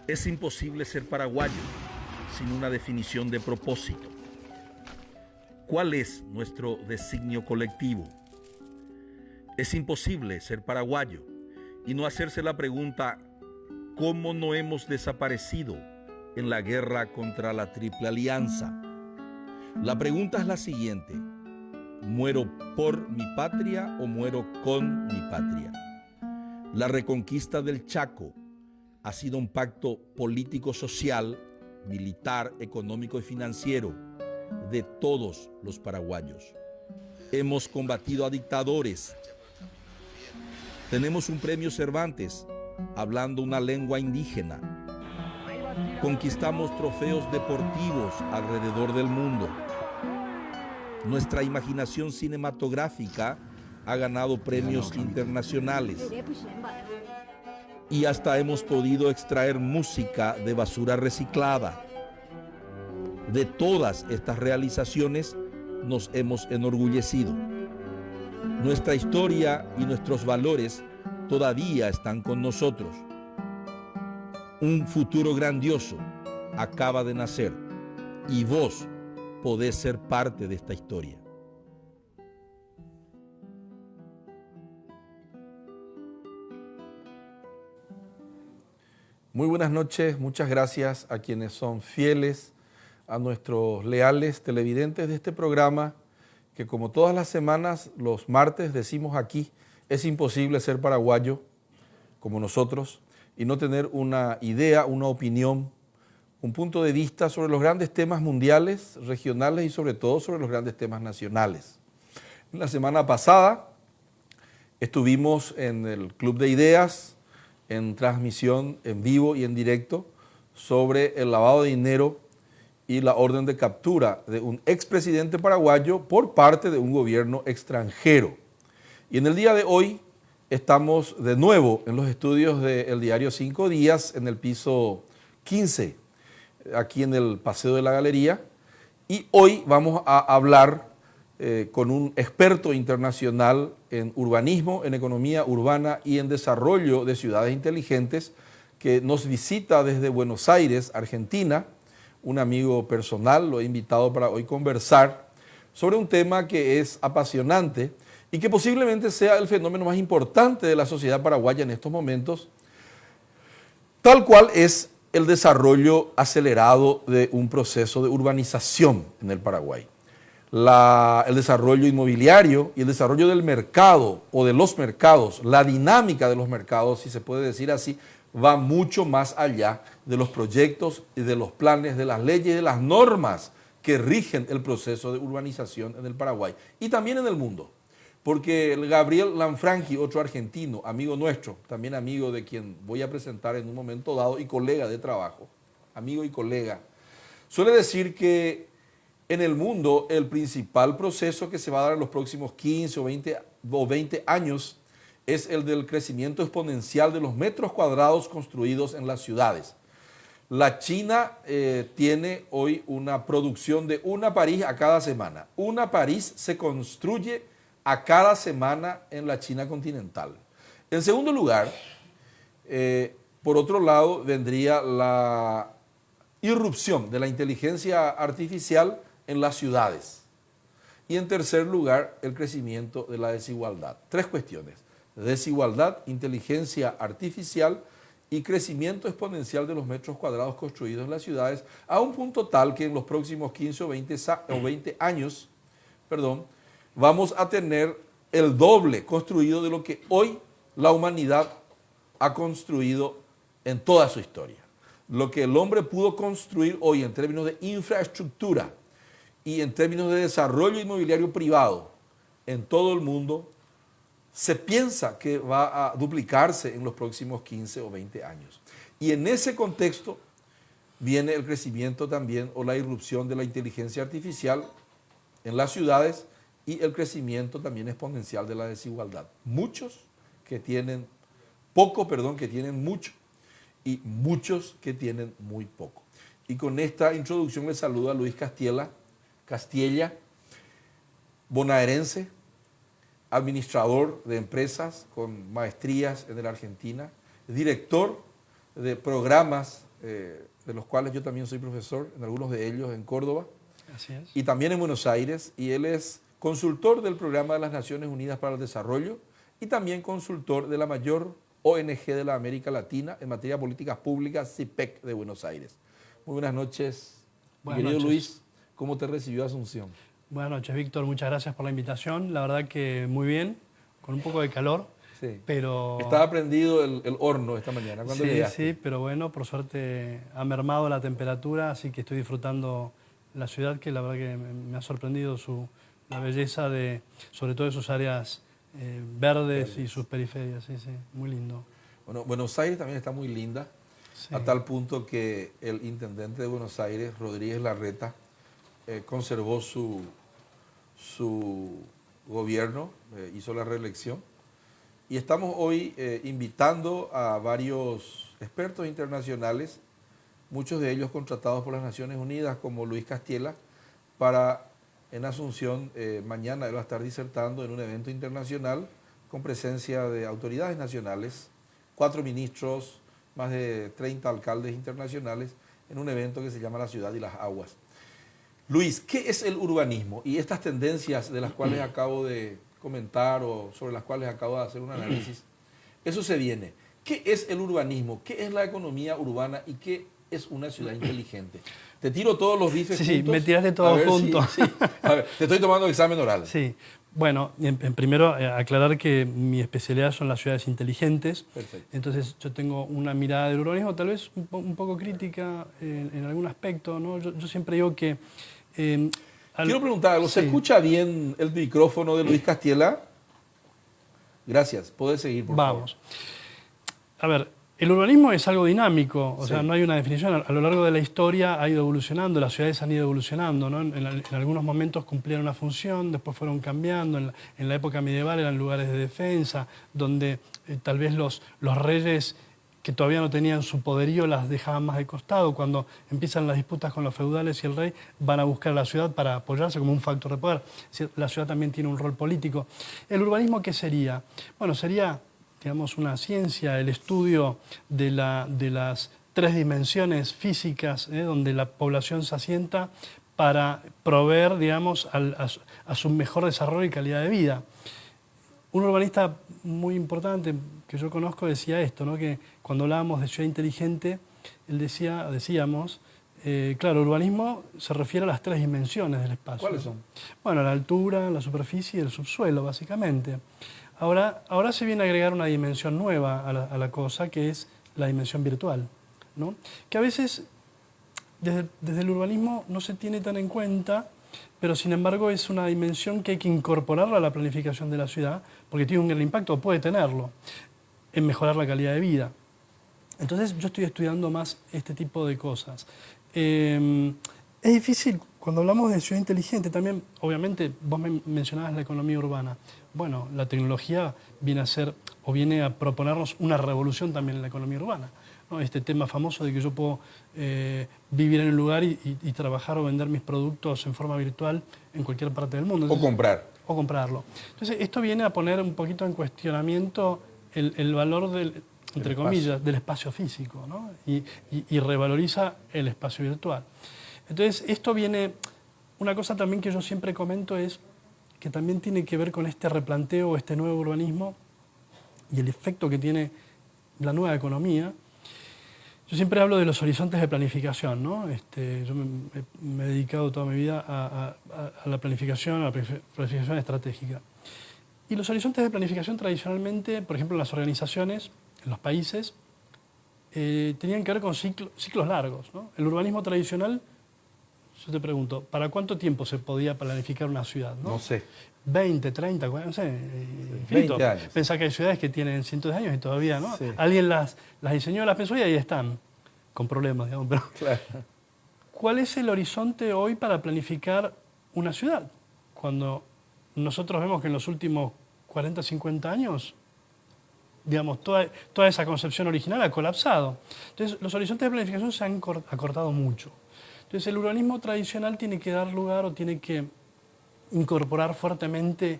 Es imposible ser paraguayo sin una definición de propósito. ¿Cuál es nuestro designio colectivo? Es imposible ser paraguayo y no hacerse la pregunta ¿cómo no hemos desaparecido en la guerra contra la Triple Alianza? La pregunta es la siguiente: ¿muero por mi patria o muero con mi patria? La reconquista del Chaco ha sido un pacto político-social, militar, económico y financiero de todos los paraguayos. Hemos combatido a dictadores. Tenemos un premio Cervantes hablando una lengua indígena. Conquistamos trofeos deportivos alrededor del mundo. Nuestra imaginación cinematográfica ha ganado premios internacionales. Y hasta hemos podido extraer música de basura reciclada. De todas estas realizaciones nos hemos enorgullecido. Nuestra historia y nuestros valores todavía están con nosotros. Un futuro grandioso acaba de nacer y vos podés ser parte de esta historia. Muy buenas noches, muchas gracias a quienes son fieles, a nuestros leales televidentes de este programa, que como todas las semanas, los martes decimos aquí, es imposible ser paraguayo como nosotros y no tener una idea, una opinión, un punto de vista sobre los grandes temas mundiales, regionales y sobre todo sobre los grandes temas nacionales. La semana pasada estuvimos en el Club de Ideas, en transmisión en vivo y en directo sobre el lavado de dinero y la orden de captura de un expresidente paraguayo por parte de un gobierno extranjero. Y en el día de hoy estamos de nuevo en los estudios del diario 5 Días, en el piso 15, aquí en el Paseo de la Galería, y hoy vamos a hablar con un experto internacional en urbanismo, en economía urbana y en desarrollo de ciudades inteligentes, que nos visita desde Buenos Aires, Argentina, un amigo personal. Lo he invitado para hoy conversar sobre un tema que es apasionante y que posiblemente sea el fenómeno más importante de la sociedad paraguaya en estos momentos, tal cual es el desarrollo acelerado de un proceso de urbanización en el Paraguay. El desarrollo inmobiliario y el desarrollo del mercado o de los mercados, la dinámica de los mercados, si se puede decir así, va mucho más allá de los proyectos y de los planes, de las leyes y de las normas que rigen el proceso de urbanización en el Paraguay y también en el mundo. Porque el Gabriel Lanfranchi, otro argentino, amigo nuestro, también amigo de quien voy a presentar en un momento dado y colega de trabajo, amigo y colega, suele decir que en el mundo el principal proceso que se va a dar en los próximos 15 o 20 años es el del crecimiento exponencial de los metros cuadrados construidos en las ciudades. La China tiene hoy una producción de una París a cada semana. Una París se construye a cada semana en la China continental. En segundo lugar, por otro lado, vendría la irrupción de la inteligencia artificial en las ciudades. Y en tercer lugar, el crecimiento de la desigualdad. Tres cuestiones: desigualdad, inteligencia artificial y crecimiento exponencial de los metros cuadrados construidos en las ciudades, a un punto tal que en los próximos 15 o 20 años, vamos a tener el doble construido de lo que hoy la humanidad ha construido en toda su historia. Lo que el hombre pudo construir hoy en términos de infraestructura y en términos de desarrollo inmobiliario privado en todo el mundo, se piensa que va a duplicarse en los próximos 15 o 20 años. Y en ese contexto viene el crecimiento también o la irrupción de la inteligencia artificial en las ciudades y el crecimiento también exponencial de la desigualdad. Muchos que tienen poco, que tienen mucho, y muchos que tienen muy poco. Y con esta introducción les saluda Luis Castilla, bonaerense, administrador de empresas con maestrías en la Argentina, director de programas de los cuales yo también soy profesor, en algunos de ellos en Córdoba. Así es. Y también en Buenos Aires, y él es consultor del Programa de las Naciones Unidas para el Desarrollo y también consultor de la mayor ONG de la América Latina en materia de políticas públicas, CIPEC de Buenos Aires. Muy buenas noches, Buenas querido noches. Luis. ¿Cómo te recibió Asunción? Buenas noches, Víctor. Muchas gracias por la invitación. La verdad que muy bien, con un poco de calor, Sí. pero... Estaba prendido el horno esta mañana cuando Sí, llegaste. sí, pero bueno, por suerte ha mermado la temperatura, así que estoy disfrutando la ciudad, que la verdad que me ha sorprendido la belleza de, sobre todo de sus áreas verdes y sus periferias. Sí, sí, muy lindo. Bueno, Buenos Aires también está muy linda, Sí. a tal punto que el intendente de Buenos Aires, Rodríguez Larreta, conservó su gobierno, hizo la reelección. Y estamos hoy invitando a varios expertos internacionales, muchos de ellos contratados por las Naciones Unidas, como Luis Castiela, para en Asunción, mañana él va a estar disertando en un evento internacional con presencia de autoridades nacionales, 4 ministros, más de 30 alcaldes internacionales, en un evento que se llama La Ciudad y las Aguas. Luis, ¿qué es el urbanismo? Y estas tendencias de las cuales acabo de comentar o sobre las cuales acabo de hacer un análisis, eso se viene. ¿Qué es el urbanismo? ¿Qué es la economía urbana? ¿Y qué es una ciudad inteligente? Te tiro todos los bifes Sí, sí, juntos. me tiraste todo A ver junto. sí. A ver, te estoy tomando examen oral. Sí, bueno, primero aclarar que mi especialidad son las ciudades inteligentes. Perfecto. Entonces yo tengo una mirada del urbanismo tal vez un poco crítica en algún aspecto, ¿no? Yo siempre digo que... Quiero preguntar algo. ¿Se Sí. escucha bien el micrófono de Luis Castiela? Gracias. Puedes seguir, por favor. Vamos. A ver, el urbanismo es algo dinámico, o Sí. sea, no hay una definición. A lo largo de la historia ha ido evolucionando, las ciudades han ido evolucionando, ¿no? En algunos momentos cumplían una función, después fueron cambiando. En la época medieval eran lugares de defensa, donde tal vez los reyes que todavía no tenían su poderío las dejaban más de costado. Cuando empiezan las disputas con los feudales y el rey, van a buscar la ciudad para apoyarse como un factor de poder. Es decir, la ciudad también tiene un rol político. ¿El urbanismo qué sería? Bueno, sería, digamos, una ciencia, el estudio de las 3 dimensiones físicas, donde la población se asienta para proveer, digamos, a su mejor desarrollo y calidad de vida. Un urbanista muy importante que yo conozco decía esto, ¿no? Que cuando hablábamos de ciudad inteligente, él decíamos, claro, urbanismo se refiere a las 3 dimensiones del espacio. ¿Cuáles son? Bueno, la altura, la superficie y el subsuelo, básicamente. Ahora se viene a agregar una dimensión nueva a la cosa, que es la dimensión virtual, ¿no? Que a veces desde el urbanismo no se tiene tan en cuenta, pero sin embargo es una dimensión que hay que incorporarla a la planificación de la ciudad, porque tiene un gran impacto, o puede tenerlo, en mejorar la calidad de vida. Entonces yo estoy estudiando más este tipo de cosas. Es difícil, cuando hablamos de ciudad inteligente, también, obviamente, vos mencionabas la economía urbana. Bueno, la tecnología viene a ser, o viene a proponernos una revolución también en la economía urbana, ¿no? Este tema famoso de que yo puedo vivir en un lugar y trabajar o vender mis productos en forma virtual en cualquier parte del mundo. O comprar. O comprarlo. Entonces, esto viene a poner un poquito en cuestionamiento el valor del, entre comillas, del espacio físico, ¿no? Y revaloriza el espacio virtual. Entonces, esto viene... Una cosa también que yo siempre comento es que también tiene que ver con este replanteo, este nuevo urbanismo y el efecto que tiene la nueva economía. Yo siempre hablo de los horizontes de planificación, ¿no? Yo me he dedicado toda mi vida a la planificación, a la planificación estratégica. Y los horizontes de planificación tradicionalmente, por ejemplo, en las organizaciones, en los países, tenían que ver con ciclos largos, ¿no? El urbanismo tradicional, yo te pregunto, ¿para cuánto tiempo se podía planificar una ciudad? No sé. 20, 30, 40, no sé, infinito. 20 años. Pensá que hay ciudades que tienen cientos de años y todavía, ¿no? Sí. Alguien las diseñó, las pensó y ahí están, con problemas, digamos. Pero, Claro. ¿cuál es el horizonte hoy para planificar una ciudad? Cuando nosotros vemos que en los últimos 40, 50 años, digamos, toda esa concepción original ha colapsado. Entonces, los horizontes de planificación se han acortado mucho. Entonces, el urbanismo tradicional tiene que dar lugar o tiene que incorporar fuertemente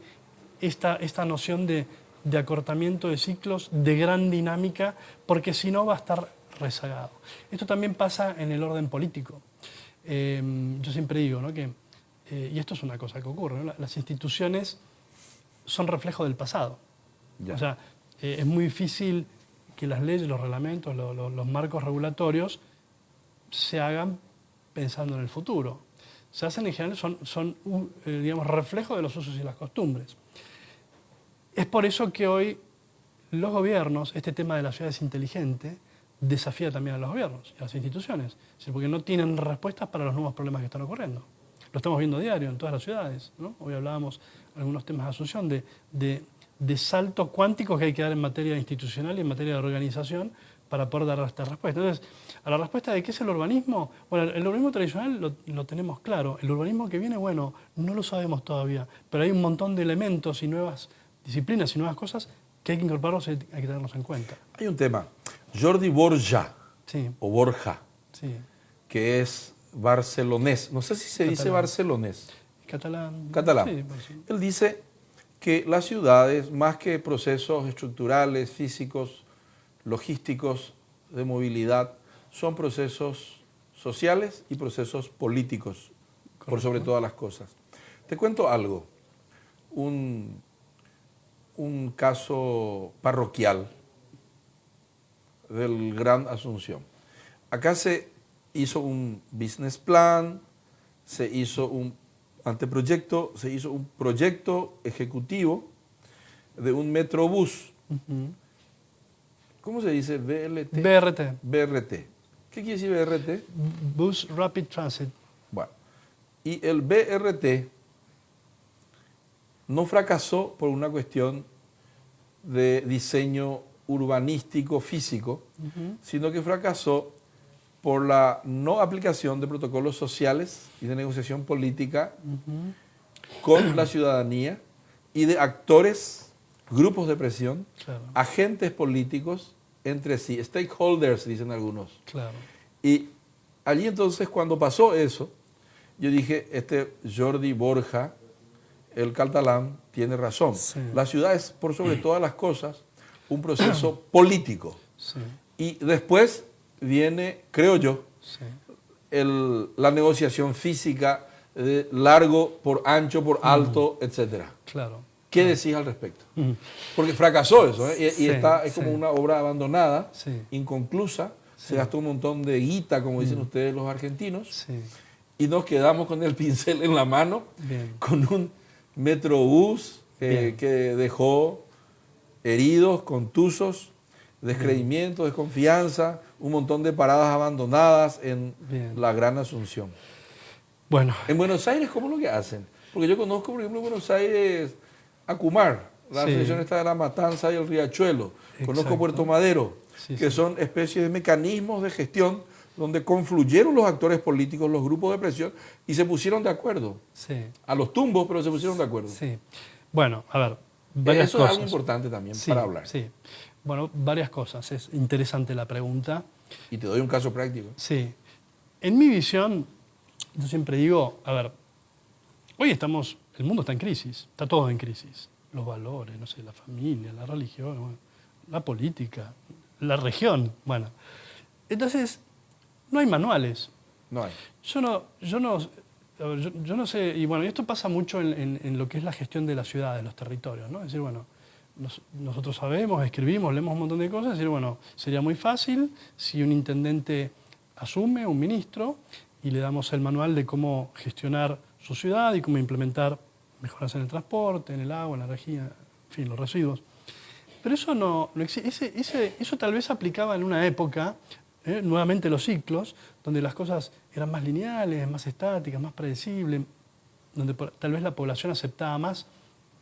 esta noción de acortamiento de ciclos, de gran dinámica, porque si no va a estar rezagado. Esto también pasa en el orden político. Yo siempre digo, ¿no?, que, y esto es una cosa que ocurre, ¿no?, las instituciones son reflejo del pasado. Ya. O sea, es muy difícil que las leyes, los reglamentos, los marcos regulatorios se hagan pensando en el futuro. Se hacen en general, son digamos, reflejo de los usos y las costumbres. Es por eso que hoy los gobiernos, este tema de las ciudades inteligentes, desafía también a los gobiernos y a las instituciones, es decir, porque no tienen respuestas para los nuevos problemas que están ocurriendo. Lo estamos viendo a diario en todas las ciudades, ¿no? Hoy hablábamos algunos temas de Asunción de saltos cuánticos que hay que dar en materia institucional y en materia de organización para poder dar esta respuesta. Entonces, a la respuesta de qué es el urbanismo, bueno, el urbanismo tradicional lo tenemos claro. El urbanismo que viene, bueno, no lo sabemos todavía, pero hay un montón de elementos y nuevas disciplinas y nuevas cosas que hay que incorporarlos y hay que tenerlos en cuenta. Hay un tema. Jordi Borja, Sí, o Borja, sí. que es barcelonés. No sé si se dice Catalán. barcelonés. Catalán. Catalán. Sí, pues sí. Él dice que las ciudades, más que procesos estructurales, físicos, logísticos, de movilidad, son procesos sociales y procesos políticos, por sobre todas las cosas. Te cuento algo, un caso parroquial del Gran Asunción. Acá se hizo un business plan, se hizo un anteproyecto, se hizo un proyecto ejecutivo de un metrobús. Ujú. ¿Cómo se dice? BLT. BRT, BRT. ¿Qué quiere decir BRT? Bus Rapid Transit. Bueno, y el BRT no fracasó por una cuestión de diseño urbanístico físico, sino que fracasó por la no aplicación de protocolos sociales y de negociación política con la ciudadanía y de actores, grupos de presión, Claro, agentes políticos entre sí, stakeholders, dicen algunos. claro. Y allí entonces, cuando pasó eso, yo dije, Jordi Borja, el catalán, tiene razón. Sí. La ciudad es, por sobre todas las cosas, un proceso político. Sí, Y después viene, creo yo, sí. la negociación física de largo por ancho, por alto, etcétera. Claro. ¿Qué decís al respecto? Porque fracasó eso, ¿eh? Y Sí, es como sí. una obra abandonada, Sí. inconclusa. Sí. Se gastó un montón de guita, como dicen ustedes los argentinos, Sí, y nos quedamos con el pincel en la mano, bien. con un metrobús Bien. que dejó heridos, contusos, descreimiento, desconfianza, un montón de paradas abandonadas en Bien. la Gran Asunción. Bueno, En Buenos Aires, ¿cómo es lo que hacen? Porque yo conozco, por ejemplo, en Buenos Aires, Acumar, la Sí. asociación está de la Matanza y el Riachuelo. Conozco Exacto. Puerto Madero, Sí, que sí. son especies de mecanismos de gestión donde confluyeron los actores políticos, los grupos de presión, y se pusieron de acuerdo. sí, A los tumbos, pero se pusieron de acuerdo. sí. Bueno, a ver, varias Eso cosas. es algo importante también Sí, para hablar. Sí. Bueno, varias cosas. Es interesante la pregunta. Y te doy un caso práctico. Sí. En mi visión, yo siempre digo, a ver, hoy el mundo está en crisis, está todo en crisis. Los valores, no sé, la familia, la religión, bueno, la política, la región, bueno. Entonces, no hay manuales. No hay. Yo no sé, y bueno, y esto pasa mucho en lo que es la gestión de la ciudad, de los territorios, ¿no? Es decir, bueno, nosotros sabemos, escribimos, leemos un montón de cosas, es decir, bueno, sería muy fácil si un intendente asume, un ministro, y le damos el manual de cómo gestionar su ciudad y cómo implementar mejoras en el transporte, en el agua, en la energía, en fin, los residuos. Pero eso no existe. Eso tal vez aplicaba en una época, nuevamente los ciclos, donde las cosas eran más lineales, más estáticas, más predecibles, donde tal vez la población aceptaba más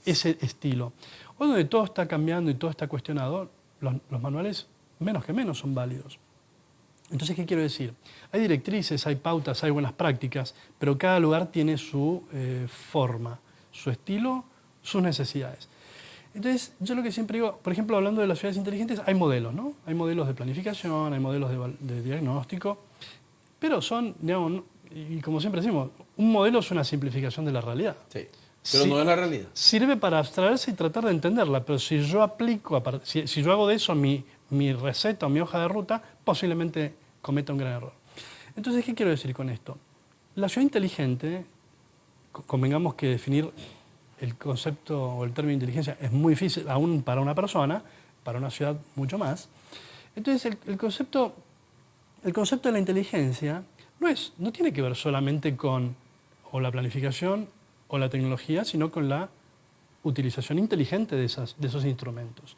ese estilo. Hoy donde todo está cambiando y todo está cuestionado, los manuales menos que menos son válidos. Entonces, ¿qué quiero decir? Hay directrices, hay pautas, hay buenas prácticas, pero cada lugar tiene su forma, su estilo, sus necesidades. Entonces, yo lo que siempre digo, por ejemplo, hablando de las ciudades inteligentes, hay modelos, ¿no? Hay modelos de planificación, hay modelos de diagnóstico, pero son, digamos, y como siempre decimos, un modelo es una simplificación de la realidad. Sí. Pero Sí. no es la realidad. Sirve para abstraerse y tratar de entenderla, pero si yo aplico, si yo hago de eso mi mi receta o mi hoja de ruta, posiblemente cometa un gran error. Entonces, ¿qué quiero decir con esto? La ciudad inteligente, convengamos que definir el concepto o el término inteligencia es muy difícil, aún para una persona, para una ciudad mucho más. Entonces, el concepto de la inteligencia no tiene que ver solamente con o la planificación o la tecnología, sino con la utilización inteligente de esos instrumentos.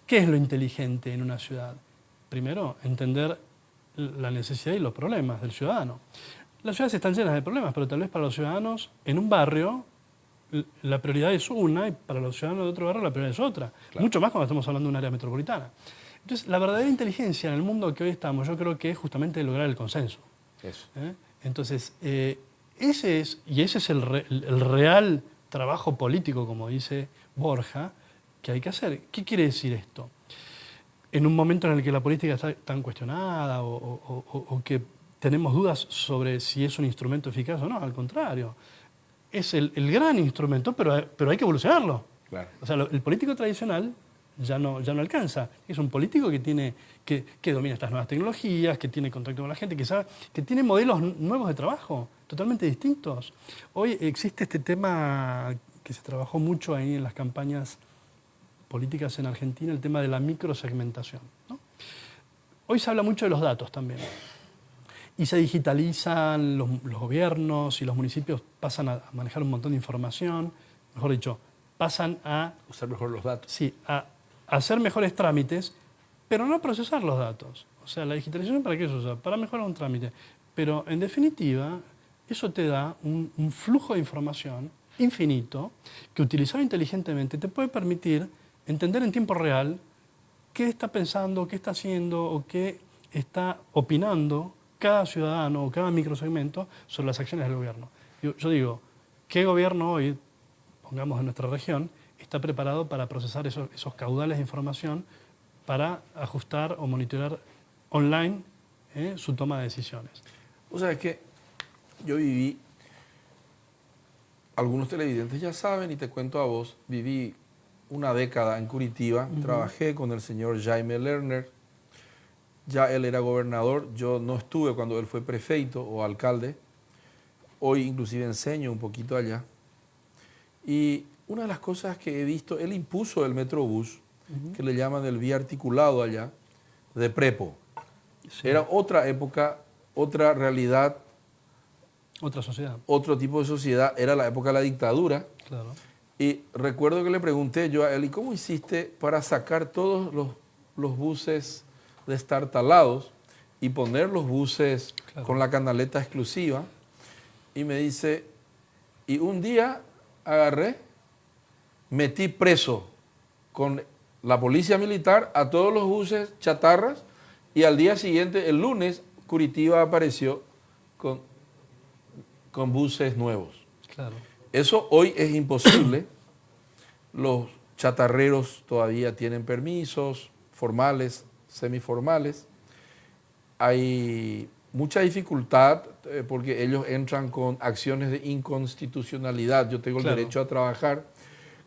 ¿Qué es lo inteligente en una ciudad? Primero, entender la necesidad y los problemas del ciudadano. Las ciudades están llenas de problemas, pero tal vez para los ciudadanos en un barrio la prioridad es una y para los ciudadanos de otro barrio la prioridad es otra. Claro. Mucho más cuando estamos hablando de un área metropolitana. Entonces, la verdadera inteligencia en el mundo que hoy estamos, yo creo que es justamente lograr el consenso. Eso. Entonces, ese es el real trabajo político, como dice Borja, que hay que hacer. ¿Qué quiere decir esto? En un momento en el que la política está tan cuestionada o que tenemos dudas sobre si es un instrumento eficaz o no, al contrario. Es el gran instrumento, pero hay que evolucionarlo. Claro. O sea, el político tradicional ya no alcanza. Es un político que domina estas nuevas tecnologías, que tiene contacto con la gente, que tiene modelos nuevos de trabajo, totalmente distintos. Hoy existe este tema que se trabajó mucho ahí en las campañas políticas en Argentina, el tema de la microsegmentación, ¿no? Hoy se habla mucho de los datos también. Y se digitalizan los gobiernos y los municipios pasan a manejar un montón de información, mejor dicho, pasan a usar mejor los datos. Sí, a hacer mejores trámites, pero no a procesar los datos. O sea, la digitalización, ¿para qué se usa? Para mejorar un trámite. Pero, en definitiva, eso te da un flujo de información infinito que, utilizado inteligentemente, te puede permitir entender en tiempo real qué está pensando, qué está haciendo o qué está opinando cada ciudadano o cada microsegmento sobre las acciones del gobierno. Yo digo, ¿qué gobierno hoy, pongamos en nuestra región, está preparado para procesar esos caudales de información para ajustar o monitorear online su toma de decisiones? O sea, es que yo viví, algunos televidentes ya saben y te cuento a vos, viví una década en Curitiba, trabajé con el señor Jaime Lerner, ya él era gobernador, yo no estuve cuando él fue prefeito o alcalde, hoy inclusive enseño un poquito allá. Y una de las cosas que he visto, él impuso el Metrobús, que le llaman el vía articulado allá, de prepo. Sí. Era otra época, otra realidad. Otra sociedad. Otro tipo de sociedad, era la época de la dictadura. Claro. Y recuerdo que le pregunté yo a él, ¿y cómo hiciste para sacar todos los buses destartalados y poner los buses con la canaleta exclusiva? Y me dice, y un día agarré, metí preso con la policía militar a todos los buses chatarras y al día siguiente, el lunes, Curitiba apareció con buses nuevos. Claro. Eso hoy es imposible. Los chatarreros todavía tienen permisos formales, semiformales. Hay mucha dificultad porque ellos entran con acciones de inconstitucionalidad. Yo tengo el derecho a trabajar.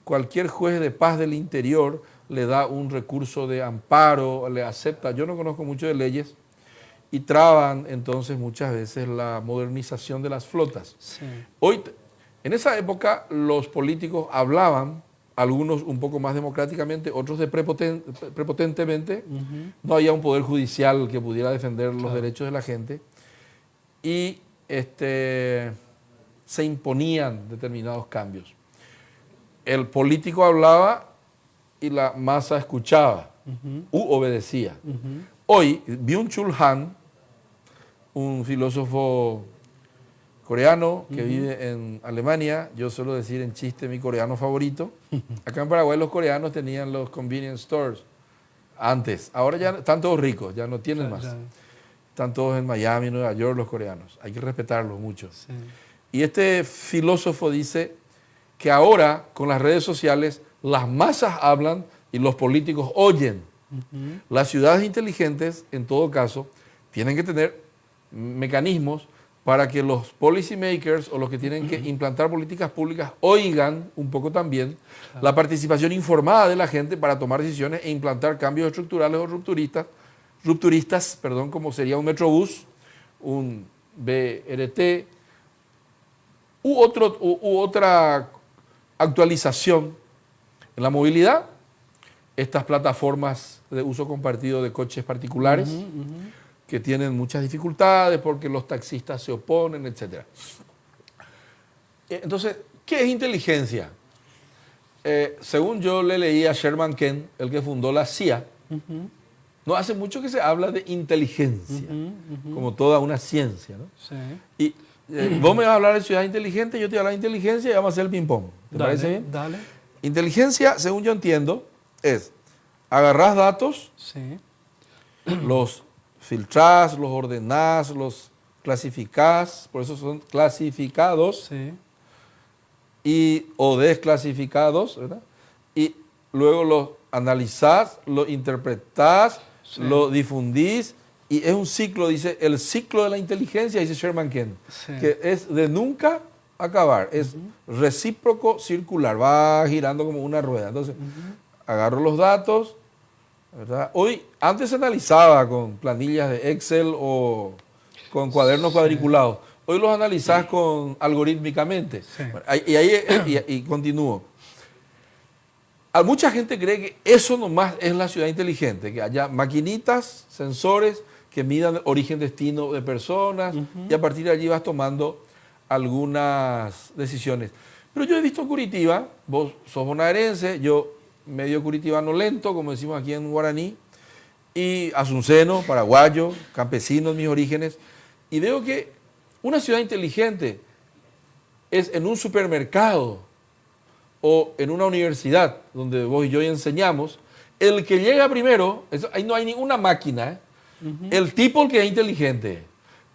Cualquier juez de paz del interior le da un recurso de amparo, le acepta. Yo no conozco mucho de leyes y traban entonces muchas veces la modernización de las flotas. Sí. Hoy, en esa época, los políticos hablaban, algunos un poco más democráticamente, otros prepotentemente. No había un poder judicial que pudiera defender los derechos de la gente y se imponían determinados cambios. El político hablaba y la masa escuchaba u obedecía. Hoy, Byung-Chul Han, un filósofo coreano que vive en Alemania, yo suelo decir en chiste mi coreano favorito. Acá en Paraguay los coreanos tenían los convenience stores antes, ahora ya están todos ricos, ya no tienen más. Están todos en Miami, Nueva York los coreanos, hay que respetarlos mucho. Sí. Y este filósofo dice que ahora con las redes sociales las masas hablan y los políticos oyen. Las ciudades inteligentes, en todo caso, tienen que tener mecanismos para que los policy makers o los que tienen que implantar políticas públicas oigan un poco también la participación informada de la gente para tomar decisiones e implantar cambios estructurales o rupturistas, como sería un Metrobús, un BRT u otra actualización en la movilidad, estas plataformas de uso compartido de coches particulares que tienen muchas dificultades porque los taxistas se oponen, etc. Entonces, ¿qué es inteligencia? Según yo le leí a Sherman Kent, el que fundó la CIA, no hace mucho que se habla de inteligencia, como toda una ciencia, ¿no? Sí. Y vos me vas a hablar de ciudad inteligente, yo te voy a hablar de inteligencia y vamos a hacer el ping-pong. ¿Te parece bien? Dale. Inteligencia, según yo entiendo, es agarrás datos, Sí. los filtrás, los ordenás, los clasificás, por eso son clasificados Sí. o desclasificados, ¿verdad? Y luego los analizás, los interpretás, Sí. lo difundís, y es un ciclo, dice, el ciclo de la inteligencia, dice Sherman Kent, Sí. que es de nunca acabar, es recíproco circular, va girando como una rueda. Entonces, agarro los datos, ¿verdad? Antes se analizaba con planillas de Excel o con cuadernos cuadriculados. Hoy los analizás algorítmicamente. Sí. Bueno, y continúo. Mucha gente cree que eso nomás es la ciudad inteligente, que haya maquinitas, sensores que midan el origen, destino de personas, y a partir de allí vas tomando algunas decisiones. Pero yo he visto Curitiba, vos sos bonaerense, yo medio curitibano lento, como decimos aquí en guaraní, y asunceno, paraguayo, campesino en mis orígenes, y veo que una ciudad inteligente es en un supermercado o en una universidad donde vos y yo enseñamos, el que llega primero, ahí no hay ninguna máquina, el tipo el que es inteligente.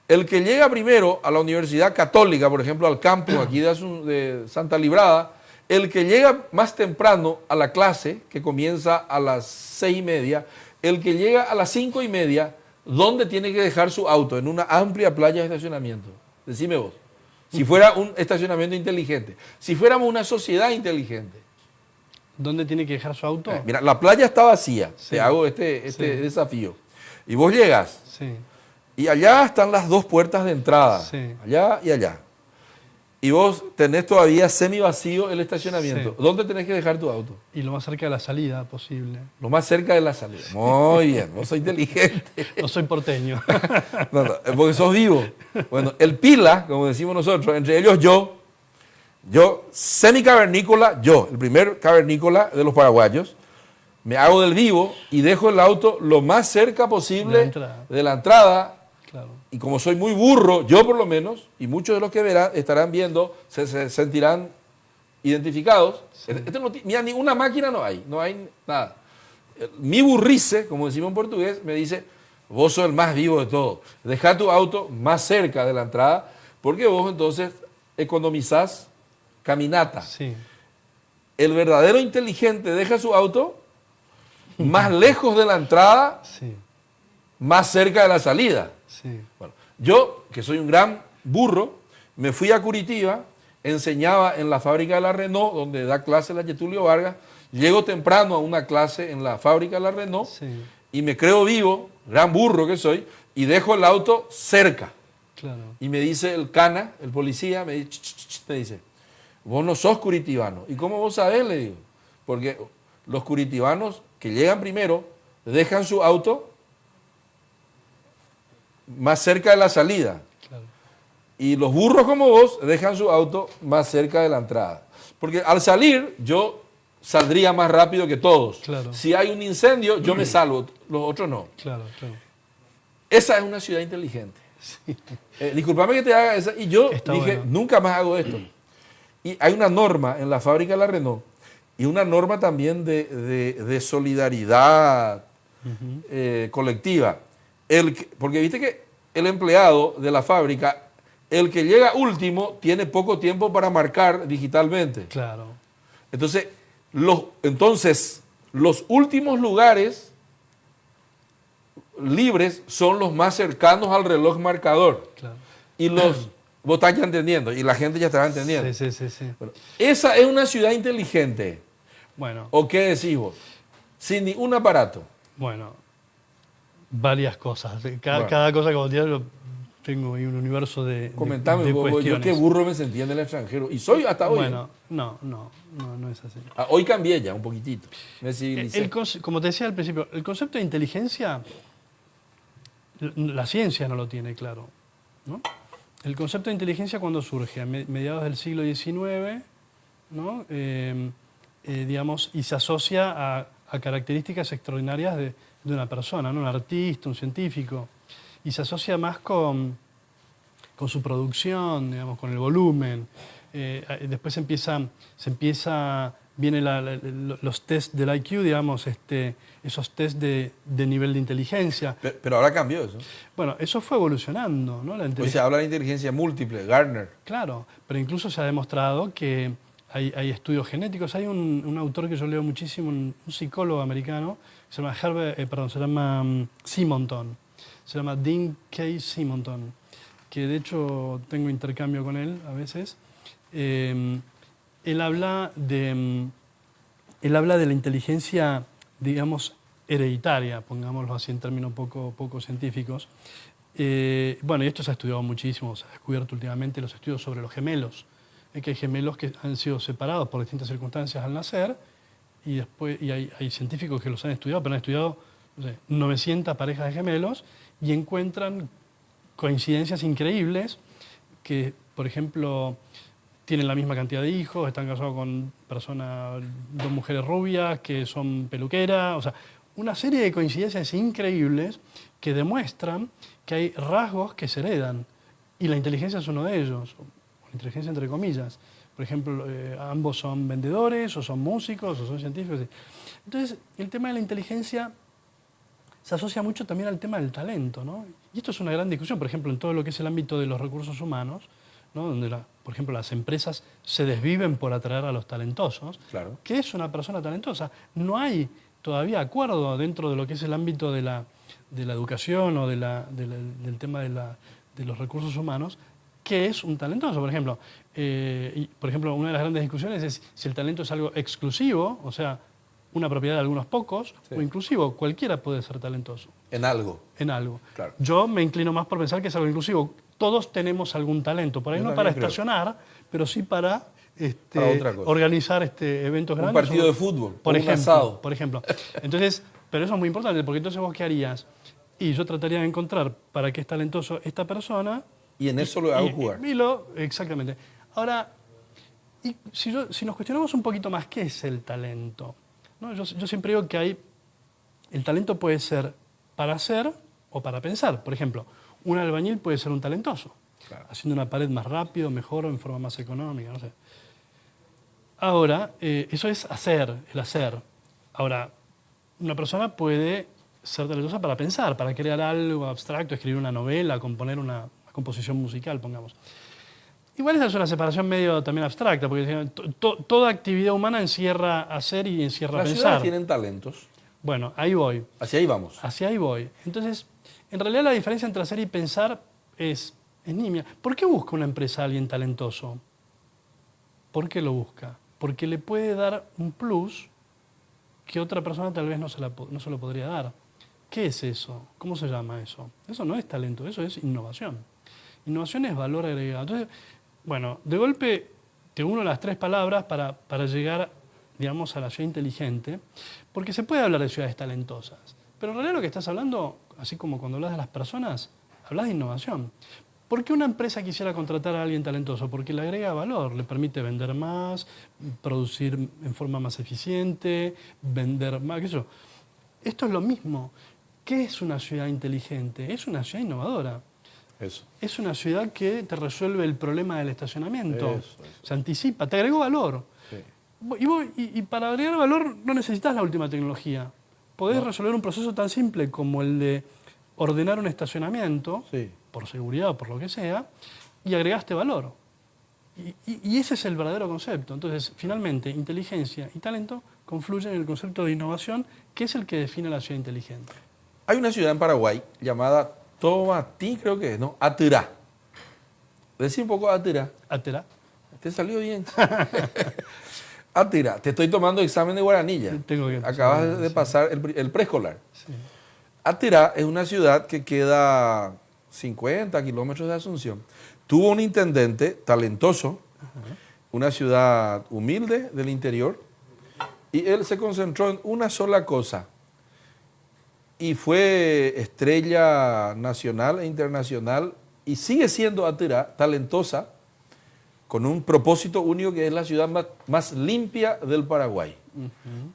El que llega primero a la Universidad Católica, por ejemplo, al campus aquí de Santa Librada, el que llega más temprano a la clase, que comienza a las 6:30, el que llega a las 5:30, ¿dónde tiene que dejar su auto? En una amplia playa de estacionamiento. Decime vos. Si fuera un estacionamiento inteligente, si fuéramos una sociedad inteligente. ¿Dónde tiene que dejar su auto? Mira, la playa está vacía. Sí. Te hago este desafío. Y vos llegas. Sí. Y allá están las dos puertas de entrada, Sí. allá y allá. Y vos tenés todavía semi vacío el estacionamiento. Sí. ¿Dónde tenés que dejar tu auto? Y lo más cerca de la salida posible. Lo más cerca de la salida. Muy bien, vos sos inteligente. No soy porteño. No, porque sos vivo. Bueno, el pila, como decimos nosotros, entre ellos yo semi-cavernícola, el primer cavernícola de los paraguayos, me hago del vivo y dejo el auto lo más cerca posible de la entrada. Claro. Y como soy muy burro, yo por lo menos, y muchos de los que verán, estarán viendo, se sentirán identificados. Sí. Mira, ninguna máquina no hay nada. Mi burrice, como decimos en portugués, me dice, vos sos el más vivo de todos. Deja tu auto más cerca de la entrada, porque vos entonces economizás caminata. Sí. El verdadero inteligente deja su auto más lejos de la entrada, Sí. más cerca de la salida. Sí. Bueno, yo, que soy un gran burro, me fui a Curitiba, enseñaba en la fábrica de la Renault, donde da clase la Getulio Vargas, llego temprano a una clase en la fábrica de la Renault, Sí. y me creo vivo, gran burro que soy, y dejo el auto cerca. Claro. Y me dice el cana, el policía, me dice, vos no sos curitibano. ¿Y cómo vos sabés? Le digo, porque los curitibanos que llegan primero dejan su auto más cerca de la salida. Claro. Y los burros como vos dejan su auto más cerca de la entrada. Porque al salir, yo saldría más rápido que todos. Claro. Si hay un incendio, yo me salvo, los otros no. Claro, claro. Esa es una ciudad inteligente. Sí. Discúlpame que te haga esa. Y yo Está dije, bueno. nunca más hago esto. Y hay una norma en la fábrica de la Renault y una norma también de solidaridad colectiva. Porque viste que el empleado de la fábrica, el que llega último, tiene poco tiempo para marcar digitalmente. Claro. Entonces, los últimos lugares libres son los más cercanos al reloj marcador. Claro. Y vos estás ya entendiendo, y la gente ya estará entendiendo. Sí. Bueno, esa es una ciudad inteligente. Bueno, ¿O qué decís vos? Sin ningún aparato. bueno, varias cosas. Bueno. Cada cosa que vos digas, tengo ahí un universo de Comentame de un poco, yo cuestiones. qué burro me sentía en el extranjero. Y soy hasta hoy. Bueno, no es así. Hoy cambié ya un poquitito. Me civilicé. Como te decía al principio, el concepto de inteligencia, la ciencia no lo tiene claro, ¿no? El concepto de inteligencia cuando surge a mediados del siglo XIX, ¿no? Digamos, y se asocia a características extraordinarias de una persona, ¿no? Un artista, un científico, y se asocia más con su producción, digamos, con el volumen. Después vienen los test del IQ, digamos, esos test de nivel de inteligencia. Pero ahora cambió eso. Bueno, eso fue evolucionando, ¿no? Hoy se habla de inteligencia múltiple, Gardner. Claro, pero incluso se ha demostrado que hay estudios genéticos. Hay un autor que yo leo muchísimo, un psicólogo americano, se llama Simonton. Se llama Dean K. Simonton, que de hecho tengo intercambio con él a veces. Él habla de la inteligencia, digamos, hereditaria, pongámoslo así en términos poco científicos. Bueno, y esto se ha estudiado muchísimo, se ha descubierto últimamente los estudios sobre los gemelos, que hay gemelos que han sido separados por distintas circunstancias al nacer, y después hay científicos que los han estudiado, pero han estudiado, no sé, 900 parejas de gemelos y encuentran coincidencias increíbles que, por ejemplo, tienen la misma cantidad de hijos, están casados con dos mujeres rubias que son peluqueras, o sea, una serie de coincidencias increíbles que demuestran que hay rasgos que se heredan y la inteligencia es uno de ellos, inteligencia entre comillas. Por ejemplo, ambos son vendedores, o son músicos, o son científicos. Entonces, el tema de la inteligencia se asocia mucho también al tema del talento, ¿no? Y esto es una gran discusión, por ejemplo, en todo lo que es el ámbito de los recursos humanos, ¿no? Donde, por ejemplo, las empresas se desviven por atraer a los talentosos. Claro. ¿Qué es una persona talentosa? No hay todavía acuerdo dentro de lo que es el ámbito de la educación o del tema de los recursos humanos. ¿Qué es un talentoso? Por ejemplo, una de las grandes discusiones es si el talento es algo exclusivo, o sea, una propiedad de algunos pocos, sí, o inclusivo. Cualquiera puede ser talentoso. En algo. En algo. Claro. Yo me inclino más por pensar que es algo inclusivo. Todos tenemos algún talento, por ahí no para estacionar, pero sí para organizar eventos grandes. Un partido de fútbol, por un ejemplo, asado. Por ejemplo. Entonces, pero eso es muy importante, porque entonces vos qué harías. Y yo trataría de encontrar para qué es talentoso esta persona. Y en eso lo hago jugar. Exactamente. Ahora, si nos cuestionamos un poquito más, ¿qué es el talento? ¿No? Yo siempre digo que el talento puede ser para hacer o para pensar. Por ejemplo, un albañil puede ser un talentoso, claro, haciendo una pared más rápido, mejor o en forma más económica, no sé. Ahora, eso es el hacer. Ahora, una persona puede ser talentosa para pensar, para crear algo abstracto, escribir una novela, componer una composición musical, pongamos. Igual esa es una separación medio también abstracta, porque toda actividad humana encierra hacer y encierra pensar. Las ciudades tienen talentos. Bueno, ahí voy. Hacia ahí vamos. Hacia ahí voy. Entonces, en realidad la diferencia entre hacer y pensar es nimia. ¿Por qué busca una empresa a alguien talentoso? ¿Por qué lo busca? Porque le puede dar un plus que otra persona tal vez no se lo podría dar. ¿Qué es eso? ¿Cómo se llama eso? Eso no es talento, eso es innovación. Innovación es valor agregado. Entonces, bueno, de golpe te uno las tres palabras para llegar, digamos, a la ciudad inteligente, porque se puede hablar de ciudades talentosas, pero en realidad lo que estás hablando, así como cuando hablas de las personas, hablas de innovación. ¿Por qué una empresa quisiera contratar a alguien talentoso? Porque le agrega valor, le permite vender más, producir en forma más eficiente, vender más, qué sé yo. Esto es lo mismo. ¿Qué es una ciudad inteligente? Es una ciudad innovadora. Eso. Es una ciudad que te resuelve el problema del estacionamiento. Eso. Se anticipa, te agregó valor. Sí. Y para agregar valor no necesitas la última tecnología. Podés resolver un proceso tan simple como el de ordenar un estacionamiento, sí, por seguridad o por lo que sea, y agregaste valor. Y ese es el verdadero concepto. Entonces, finalmente, inteligencia y talento confluyen en el concepto de innovación, que es el que define la ciudad inteligente. Hay una ciudad en Paraguay llamada Tomatí, creo que es, ¿no? Aturá. Decí un poco Atira. Atera. Te salió bien. Atira, te estoy tomando examen de guaranilla. Tengo que Acabas de sí. pasar el preescolar. Sí. Atira es una ciudad que queda 50 kilómetros de Asunción. Tuvo un intendente talentoso, una ciudad humilde del interior, y él se concentró en una sola cosa. Y fue estrella nacional e internacional, y sigue siendo Atira talentosa, con un propósito único que es la ciudad más limpia del Paraguay.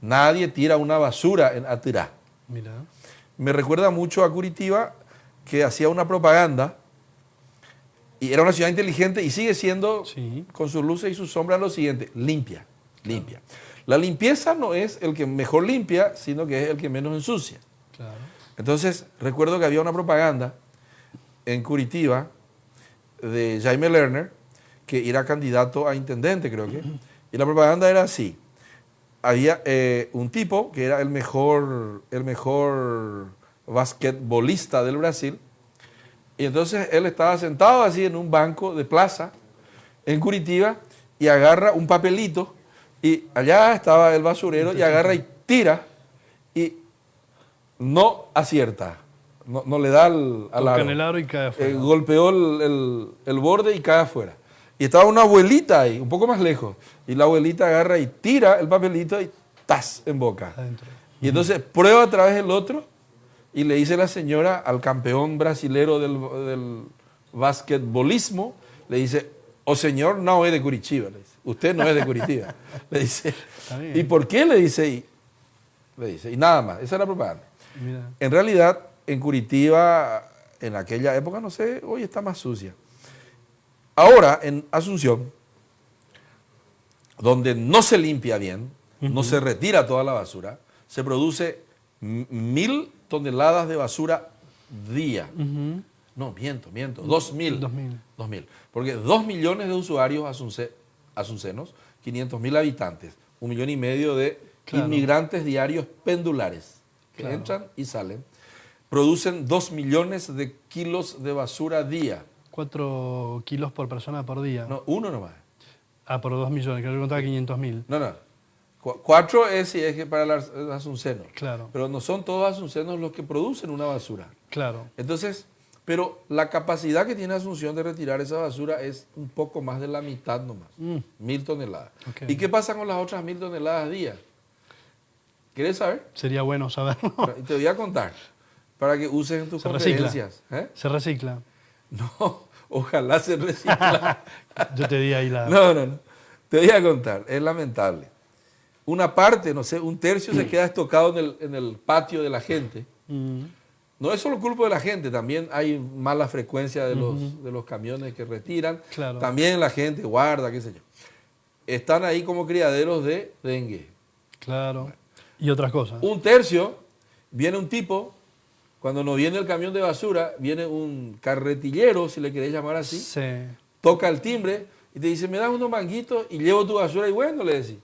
Nadie tira una basura en Atira. Mira. Me recuerda mucho a Curitiba, que hacía una propaganda y era una ciudad inteligente y sigue siendo, Sí. con sus luces y sus sombras, lo siguiente: limpia, limpia. La limpieza no es el que mejor limpia, sino que es el que menos ensucia. Claro. Entonces, recuerdo que había una propaganda en Curitiba de Jaime Lerner, que era candidato a intendente, creo que, y la propaganda era así. Había un tipo que era el mejor basquetbolista del Brasil, y entonces él estaba sentado así en un banco de plaza en Curitiba y agarra un papelito, y allá estaba el basurero, y agarra y tira y no acierta, no le da al Toca aro. en el aro y cae afuera. Golpeó el borde y cae afuera. Y estaba una abuelita ahí, un poco más lejos. Y la abuelita agarra y tira el papelito y ¡tas! En boca. Adentro. Y entonces prueba a través del otro y le dice la señora al campeón brasilero del basquetbolismo, le dice: "O señor no es de Curitiba", le dice. "Usted no es de Curitiba". Le dice. Está bien. ¿Y por qué? Le dice. Y nada más. Esa es la propaganda. Mira. En realidad, en Curitiba, en aquella época, no sé, hoy está más sucia. Ahora, en Asunción, donde no se limpia bien, no se retira toda la basura, se produce 1.000 toneladas de basura día. No, miento, 2.000. 2.000. Porque 2 millones de usuarios asuncenos, 500.000 habitantes, 1,5 millones de Claro. inmigrantes diarios pendulares que Claro. entran y salen, producen 2 millones de kilos de basura día. 4 kilos por persona por día. No, uno nomás. Ah, por 2 millones, creo que contaba 500.000. No. 4 es si es que para los asuncenos. Claro, Pero no son todos asuncenos los que producen una basura. claro. Entonces, pero la capacidad que tiene Asunción de retirar esa basura es un poco más de la mitad nomás. 1.000 toneladas. Ok. ¿Y qué pasa con las otras 1.000 toneladas día? ¿Quieres saber? Sería bueno saberlo. Te voy a contar para que uses en tus Se recicla. conferencias. ¿Eh? Se recicla. No, ojalá se recicla. Yo te di ahí la... No. Te voy a contar, es lamentable. Una parte, no sé, un tercio se queda estocado en el patio de la gente. No es solo culpa de la gente, también hay mala frecuencia de los camiones que retiran. Claro. También la gente guarda, qué sé yo. Están ahí como criaderos de dengue. Claro. Y otras cosas. Un tercio, viene un tipo, cuando no viene el camión de basura, viene un carretillero, si le querés llamar así, Sí. toca el timbre y te dice: "Me das unos manguitos y llevo tu basura", y bueno, le decís.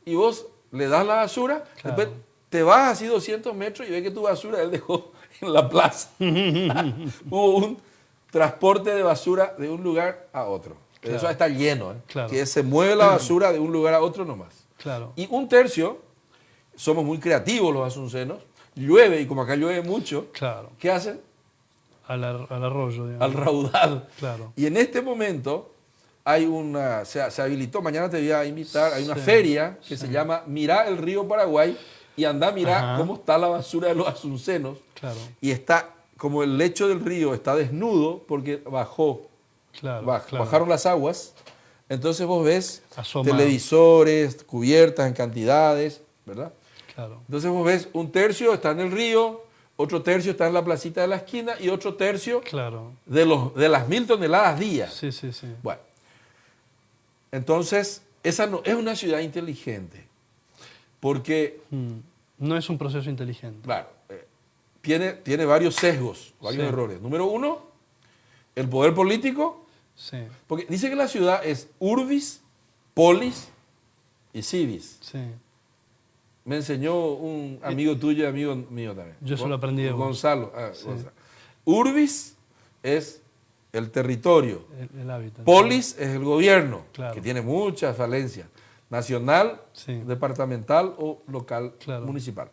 Y vos le das la basura, Claro. después te vas así 200 metros y ves que tu basura él dejó en la plaza. Hubo un transporte de basura de un lugar a otro. Claro. Eso está lleno, ¿eh? Claro. Que se mueve la basura de un lugar a otro nomás. Claro. Y un tercio, somos muy creativos los asuncenos, llueve, y como acá llueve mucho, Claro. ¿qué hacen? Al arroyo, digamos. Al raudal. Claro. Y en este momento hay se habilitó, mañana te voy a invitar, hay una Sí, feria que se llama Mirá el río Paraguay, y anda a mirar Ajá. cómo está la basura de los asuncenos. Claro. Y está, como el lecho del río está desnudo porque Claro. bajaron las aguas, entonces vos ves Asoma. televisores, cubiertas en cantidades, ¿verdad? Claro. Entonces vos ves un tercio está en el río, otro tercio está en la placita de la esquina y otro tercio Claro. de las 1.000 toneladas día. Sí. Bueno, entonces esa no es una ciudad inteligente, porque, No es un proceso inteligente. claro, tiene varios sesgos, varios Sí. errores. Número uno, el poder político, Sí. porque dice que la ciudad es urbis, polis y civis. Sí. Me enseñó un amigo tuyo y amigo mío también. Yo eso lo aprendí de vos. Gonzalo. Sí. Gonzalo. Urbis es el territorio. El hábitat. Polis es el gobierno, Claro. que tiene muchas falencias. Nacional, Sí. departamental o local, Claro. municipal.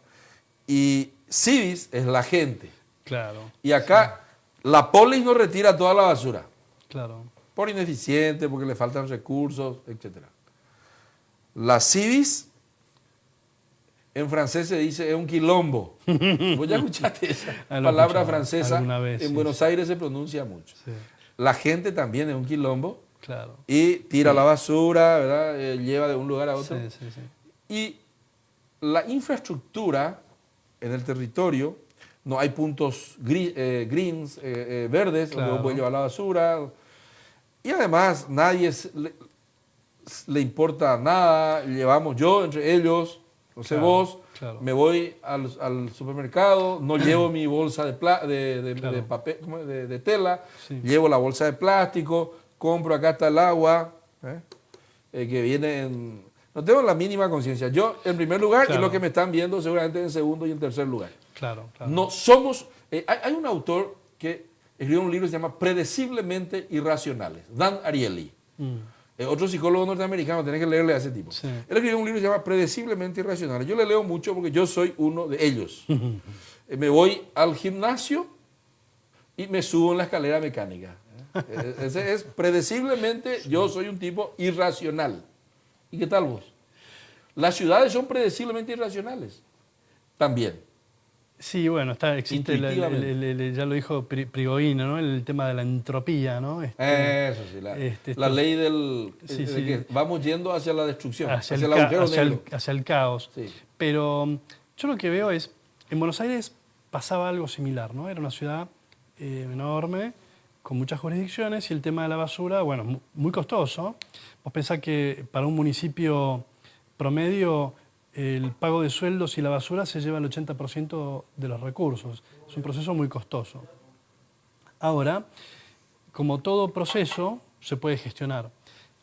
Y civis es la gente. Claro, Y acá la polis no retira toda la basura. claro. Por ineficiente, porque le faltan recursos, etc. La civis, en francés se dice, es un quilombo. Vos ya escuchaste esa Ah, lo he palabra escuchado francesa. alguna vez, En sí, Buenos Aires se pronuncia mucho. Sí, La gente también es un quilombo claro. y tira la basura, ¿verdad? Lleva de un lugar a otro. Sí, sí, sí. Y la infraestructura en el territorio, no hay puntos greens, verdes, donde Claro. vos puedes llevar la basura. Y además nadie le importa nada, llevamos yo entre ellos, no sé Claro, vos, claro. me voy al supermercado, no llevo mi bolsa de Claro. papel, ¿cómo es? De tela, Sí. llevo la bolsa de plástico, compro acá está el agua, que viene en... No tengo la mínima conciencia. Yo en primer lugar Claro. y los que me están viendo seguramente en segundo y en tercer lugar. Claro, claro. No somos... hay un autor que escribió un libro que se llama Predeciblemente Irracionales, Dan Ariely. Otro psicólogo norteamericano, tenés que leerle a ese tipo. Sí. Él escribió un libro que se llama Predeciblemente Irracionales. Yo le leo mucho porque yo soy uno de ellos. Me voy al gimnasio y me subo en la escalera mecánica. Ese es predeciblemente, yo soy un tipo irracional. ¿Y qué tal vos? Las ciudades son predeciblemente irracionales. También. Sí, bueno, existe, Intuitivamente. ya lo dijo Prigogine, ¿no? El tema de la entropía, ¿no? Eso sí, la ley del Sí, de sí. que vamos yendo hacia la destrucción, hacia, hacia el agujero negro. hacia el caos. Sí. Pero yo lo que veo es, en Buenos Aires pasaba algo similar, ¿no? Era una ciudad enorme, con muchas jurisdicciones, y el tema de la basura, bueno, muy costoso. Vos pensás que para un municipio promedio el pago de sueldos y la basura se lleva el 80% de los recursos. Es un proceso muy costoso. Ahora, como todo proceso, se puede gestionar.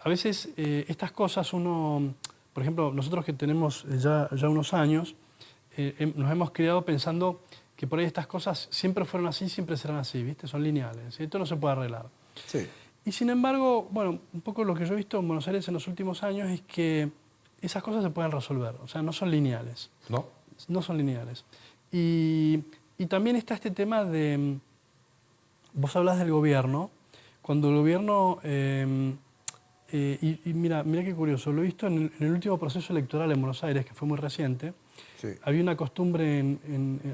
A veces estas cosas uno, por ejemplo, nosotros que tenemos ya unos años, nos hemos criado pensando que por ahí estas cosas siempre fueron así, siempre serán así, ¿viste? Son lineales, ¿sí? Esto no se puede arreglar. Sí. Y sin embargo, bueno, un poco lo que yo he visto en Buenos Aires en los últimos años es que esas cosas se pueden resolver, o sea, no son lineales. ¿No? No son lineales. Y también está este tema de, vos hablas del gobierno, cuando el gobierno, mira qué curioso, lo he visto en el último proceso electoral en Buenos Aires, que fue muy reciente. Sí. Había una costumbre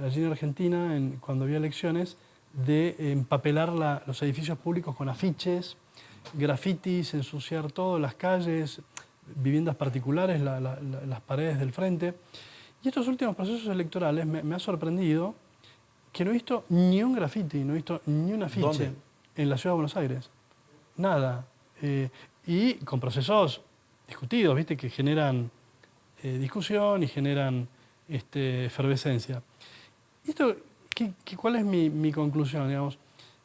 allí en Argentina, cuando había elecciones, de empapelar los edificios públicos con afiches, grafitis, ensuciar todo, las calles, viviendas particulares, las paredes del frente. Y estos últimos procesos electorales me ha sorprendido que no he visto ni un grafiti, no he visto ni un afiche. ¿Dónde? En la ciudad de Buenos Aires. Nada. Y con procesos discutidos, ¿viste? Que generan discusión y generan efervescencia. ¿Y esto, cuál es mi conclusión? Digamos,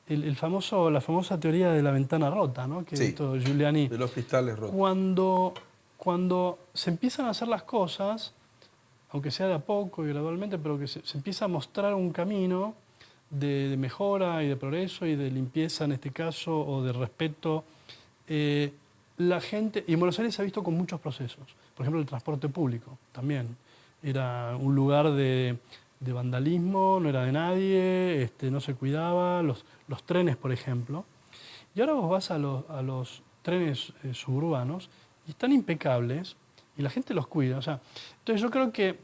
la famosa teoría de la ventana rota, ¿no? Que Sí, esto Giuliani. de los cristales rotos. Cuando se empiezan a hacer las cosas, aunque sea de a poco y gradualmente, pero que se empieza a mostrar un camino de mejora y de progreso y de limpieza en este caso, o de respeto, la gente, y en Buenos Aires se ha visto con muchos procesos. Por ejemplo, el transporte público también. Era un lugar de vandalismo, no era de nadie, no se cuidaba, los trenes, por ejemplo. Y ahora vos vas a los trenes suburbanos y están impecables y la gente los cuida. O sea, entonces yo creo que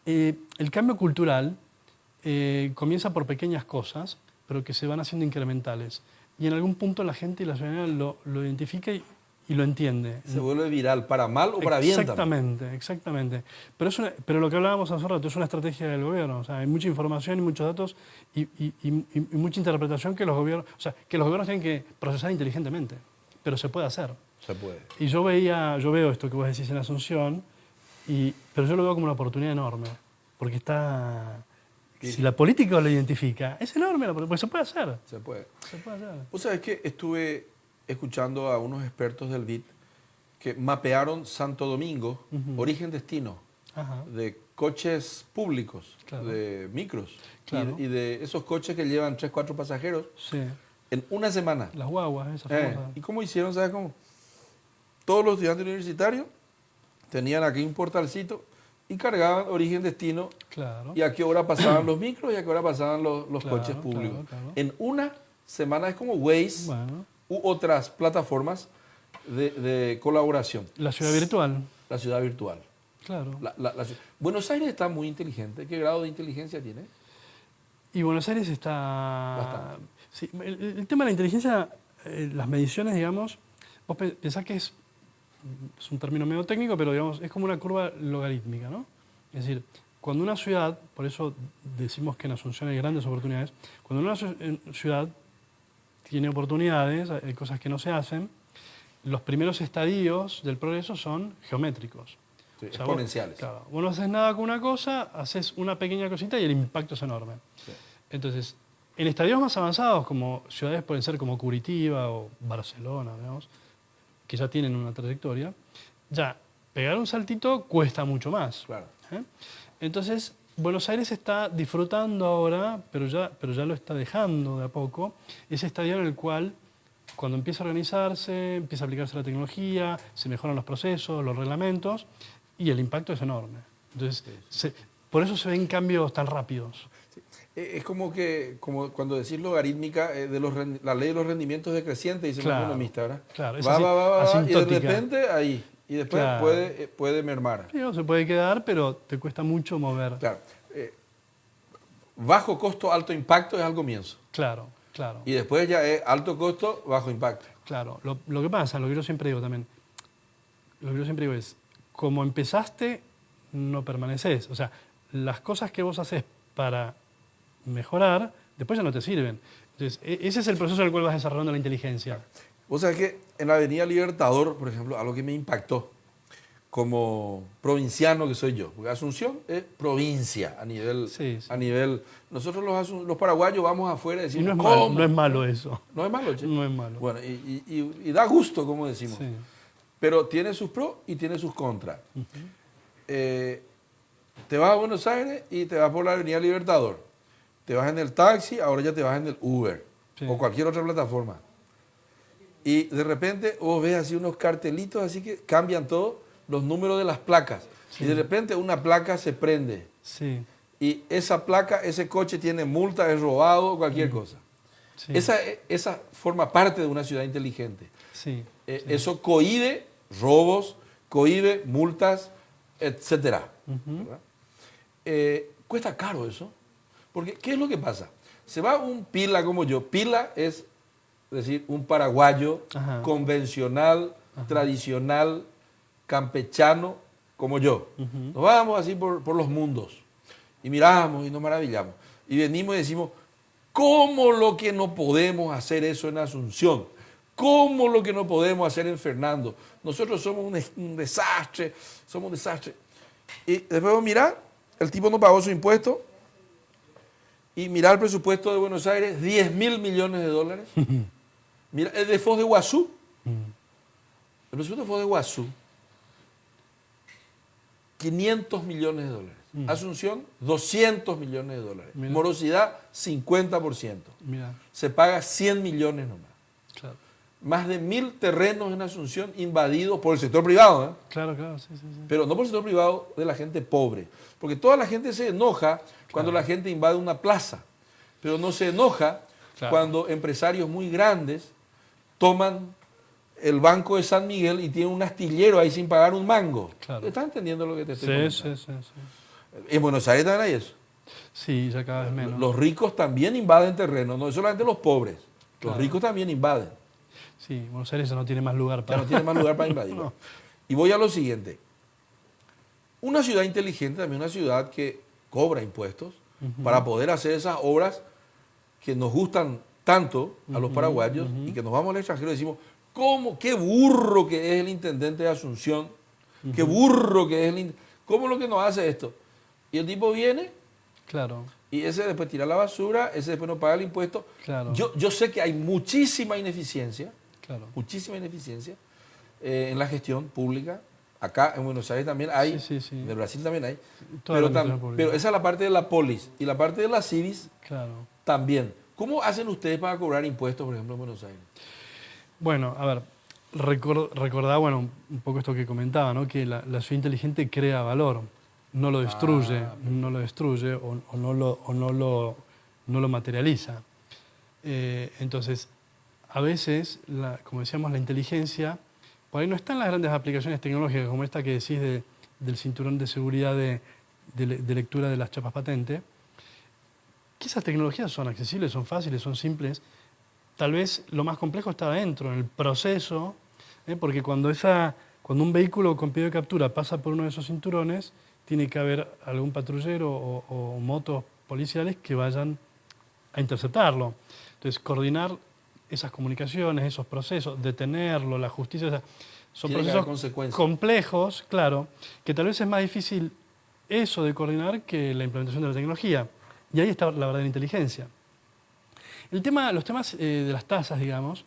el cambio cultural comienza por pequeñas cosas, pero que se van haciendo incrementales. Y en algún punto la gente y la ciudadanía lo identifica y lo entiende. Se vuelve viral, para mal o para bien también. Exactamente. Pero lo que hablábamos hace rato es una estrategia del gobierno. O sea, hay mucha información y muchos datos y mucha interpretación que los gobiernos tienen que procesar inteligentemente. Pero se puede hacer. Se puede. Y yo veo esto que vos decís en Asunción, pero yo lo veo como una oportunidad enorme. Porque si la política lo identifica, es enorme, porque se puede hacer. Se puede. Se puede hacer. Vos sabés que estuve escuchando a unos expertos del BID que mapearon Santo Domingo, origen-destino, Ajá. de coches públicos, Claro. de micros, Claro. y de esos coches que llevan 3, 4 pasajeros. Sí. En una semana. Las guaguas, esas famosas. ¿Y cómo hicieron? ¿Sabes cómo? Todos los estudiantes universitarios tenían aquí un portalcito y cargaban origen-destino Claro. y a qué hora pasaban los micros y a qué hora pasaban los Claro, coches públicos. claro. En una semana es como Waze Bueno, u otras plataformas de colaboración. la ciudad virtual. La ciudad virtual. Claro. Buenos Aires está muy inteligente. ¿Qué grado de inteligencia tiene? Y Buenos Aires está... Bastante. Sí, el tema de la inteligencia, las mediciones, digamos, vos pensás que es un término medio técnico, pero digamos, es como una curva logarítmica, ¿no? Es decir, cuando una ciudad, por eso decimos que en Asunción hay grandes oportunidades, cuando una ciudad tiene oportunidades, hay cosas que no se hacen, los primeros estadios del progreso son geométricos. Sí, O sea, exponenciales. Claro, vos no haces nada con una cosa, haces una pequeña cosita y el impacto es enorme. Sí. Entonces, en estadios más avanzados, como ciudades pueden ser como Curitiba o Barcelona, digamos, que ya tienen una trayectoria, ya pegar un saltito cuesta mucho más. Claro. ¿eh? Entonces, Buenos Aires está disfrutando ahora, pero ya lo está dejando de a poco, ese estadio en el cual, cuando empieza a organizarse, empieza a aplicarse la tecnología, se mejoran los procesos, los reglamentos, y el impacto es enorme. Entonces, por eso se ven cambios tan rápidos. Es como cuando decís logarítmica, la ley de los rendimientos decrecientes, dice un economista, ¿verdad? Claro, es va, y de asintótica. repente ahí. Y después Claro. puede mermar. Sí, no, se puede quedar, pero te cuesta mucho mover. Claro. Bajo costo, alto impacto es al comienzo. Claro, claro. Y después ya es alto costo, bajo impacto. Claro, lo que pasa, lo que yo siempre digo también, lo que yo siempre digo es, como empezaste, no permaneces. O sea, las cosas que vos haces para mejorar, después ya no te sirven. Entonces, ese es el proceso en el cual vas desarrollando la inteligencia. Vos sabés que en la Avenida Libertador, por ejemplo, algo que me impactó como provinciano que soy yo, porque Asunción es provincia a nivel... Sí, sí. A nivel nosotros los paraguayos vamos afuera y Y decimos, no es malo, ¿cómo? no es malo eso. No es malo, che. No es malo. Bueno, y da gusto, como decimos. Sí. Pero tiene sus pros y tiene sus contras. Te vas a Buenos Aires y te vas por la Avenida Libertador. Te vas en el taxi, ahora ya te vas en el Uber Sí. o cualquier otra plataforma. Y de repente vos ves así unos cartelitos así que cambian todo, los números de las placas. Sí. Y de repente una placa se prende. Sí, Y esa placa, ese coche tiene multa, es robado, cualquier cosa. sí. Esa forma parte de una ciudad inteligente. Sí, sí. Eso cohíbe robos, cohíbe multas, etc. Ujú. Cuesta caro eso. Porque, ¿qué es lo que pasa? Se va un pila como yo. Pila es decir, un paraguayo Ajá. convencional, tradicional, campechano, como yo. Ujú. Nos vamos así por los mundos y miramos y nos maravillamos. Y venimos y decimos, ¿cómo lo que no podemos hacer eso en Asunción? ¿Cómo lo que no podemos hacer en Fernando? Nosotros somos un desastre, somos un desastre. Y después mirar, el tipo no pagó su impuesto y mirar el presupuesto de Buenos Aires, 10.000 millones de dólares. Mira, el de Foz de Iguazú, el presupuesto de Foz de Iguazú, 500 millones de dólares. Asunción, 200 millones de dólares. Mira. Morosidad, 50%. Mira, Se paga 100 millones nomás. claro. Más de 1.000 terrenos en Asunción invadidos por el sector privado, ¿eh? Claro, claro, sí, sí, sí. Pero no por el sector privado de la gente pobre. Porque toda la gente se enoja cuando la gente invade una plaza, pero no se enoja Claro. cuando empresarios muy grandes toman el Banco de San Miguel y tienen un astillero ahí sin pagar un mango. Claro. ¿Estás entendiendo lo que te estoy Sí, comentando? sí, sí, sí. En Buenos Aires también hay eso. Sí, ya cada vez menos. Los ricos también invaden terrenos, no es solamente los pobres. Los Claro. ricos también invaden. Sí, Buenos Aires ya no tiene más lugar Ya para... no tiene más lugar para invadir. No. Y voy a lo siguiente. Una ciudad inteligente también es una ciudad que cobra impuestos para poder hacer esas obras que nos gustan tanto a los paraguayos y que nos vamos al extranjero y decimos, ¿cómo? Qué burro que es el intendente de Asunción, qué burro que es ¿cómo es lo que nos hace esto? Y el tipo viene Claro, y ese después tira la basura, ese después no paga el impuesto. claro. Yo sé que hay muchísima ineficiencia en la gestión pública. Acá en Buenos Aires también hay, Sí, sí, sí. en el Brasil también hay, Toda la administración pública. pero esa es la parte de la polis y la parte de la civis Claro. también. ¿Cómo hacen ustedes para cobrar impuestos, por ejemplo, en Buenos Aires? Bueno, a ver, recordaba, bueno, un poco esto que comentaba, ¿no? Que la ciudad inteligente crea valor, no lo destruye, no lo destruye o no lo materializa. Entonces, a veces, como decíamos, la inteligencia, por ahí no están las grandes aplicaciones tecnológicas como esta que decís del cinturón de seguridad de lectura de las chapas patentes, que esas tecnologías son accesibles, son fáciles, son simples. Tal vez lo más complejo está adentro, en el proceso, porque cuando un vehículo con pedido de captura pasa por uno de esos cinturones, tiene que haber algún patrullero o motos policiales que vayan a interceptarlo. Entonces, coordinar esas comunicaciones, esos procesos, detenerlo, la justicia, o sea, son procesos complejos, claro, que tal vez es más difícil eso de coordinar que la implementación de la tecnología. Y ahí está la verdadera inteligencia. Los temas de las tasas, digamos,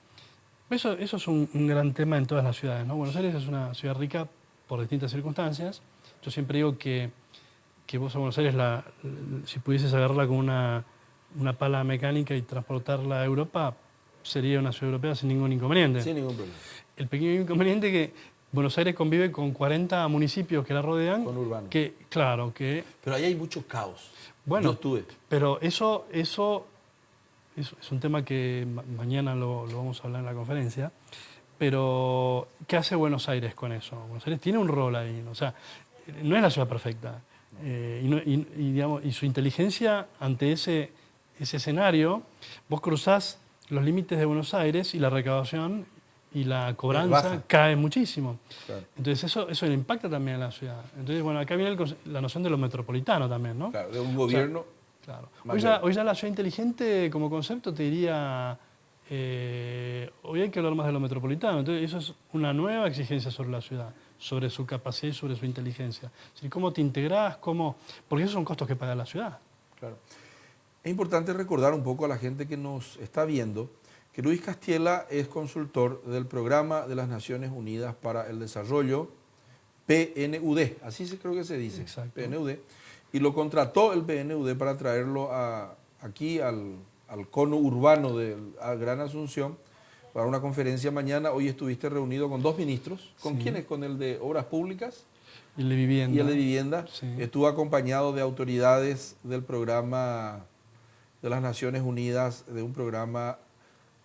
eso es un gran tema en todas las ciudades, ¿no? Buenos Aires es una ciudad rica por distintas circunstancias. Yo siempre digo que vos a Buenos Aires, si pudieses agarrarla con una pala mecánica y transportarla a Europa, sería una ciudad europea sin ningún inconveniente. Sin ningún problema. El pequeño inconveniente es que Buenos Aires convive con 40 municipios que la rodean. Con urbanos. Claro, que... Pero ahí hay mucho caos. Bueno, yo estuve. Pero eso es un tema que mañana lo vamos a hablar en la conferencia. Pero, ¿qué hace Buenos Aires con eso? Buenos Aires tiene un rol ahí, ¿no? O sea, no es la ciudad perfecta. Y su inteligencia ante ese escenario, vos cruzás los límites de Buenos Aires y la recaudación y la cobranza cae muchísimo. Claro. Entonces eso le impacta también a la ciudad. Entonces, bueno, acá viene la noción de lo metropolitano también, ¿no? Claro, de un gobierno. O sea, claro. Hoy ya la ciudad inteligente como concepto te diría, hoy hay que hablar más de lo metropolitano. Entonces eso es una nueva exigencia sobre la ciudad, sobre su capacidad y sobre su inteligencia. Es decir, cómo te integrás, porque esos son costos que paga la ciudad. Claro. Es importante recordar un poco a la gente que nos está viendo que Luis Castiela es consultor del Programa de las Naciones Unidas para el Desarrollo, PNUD, así creo que se dice. Exacto. PNUD, y lo contrató el PNUD para traerlo aquí al cono urbano de Gran Asunción para una conferencia mañana. Hoy estuviste reunido con 2 ministros. ¿Con quiénes? Con el de Obras Públicas y el de Vivienda. Y el de Vivienda. Sí. Estuvo acompañado de autoridades del programa de las Naciones Unidas, de un programa